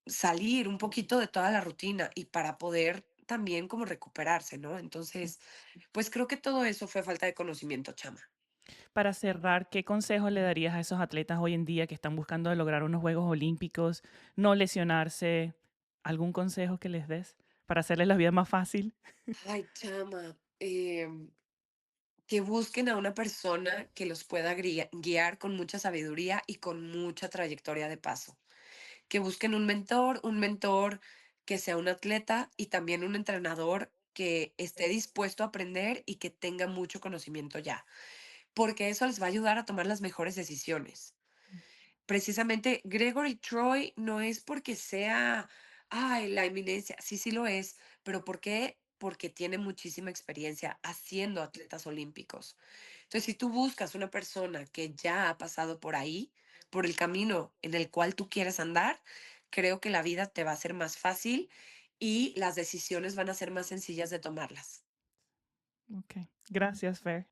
salir un poquito de toda la rutina y para poder también como recuperarse, ¿no? Entonces, pues creo que todo eso fue falta de conocimiento, chama. Para cerrar, ¿qué consejo le darías a esos atletas hoy en día que están buscando lograr unos Juegos Olímpicos, no lesionarse? ¿Algún consejo que les des para hacerles la vida más fácil? Ay, chama, Que busquen a una persona que los pueda guiar con mucha sabiduría y con mucha trayectoria de paso. Que busquen un mentor que sea un atleta y también un entrenador que esté dispuesto a aprender y que tenga mucho conocimiento ya, porque eso les va a ayudar a tomar las mejores decisiones. Precisamente Gregory Troy no es porque sea, ay, la eminencia, sí, sí lo es, pero ¿por qué? Porque tiene muchísima experiencia haciendo atletas olímpicos. Entonces, si tú buscas una persona que ya ha pasado por ahí, por el camino en el cual tú quieres andar, creo que la vida te va a ser más fácil y las decisiones van a ser más sencillas de tomarlas. Ok, gracias, Fer.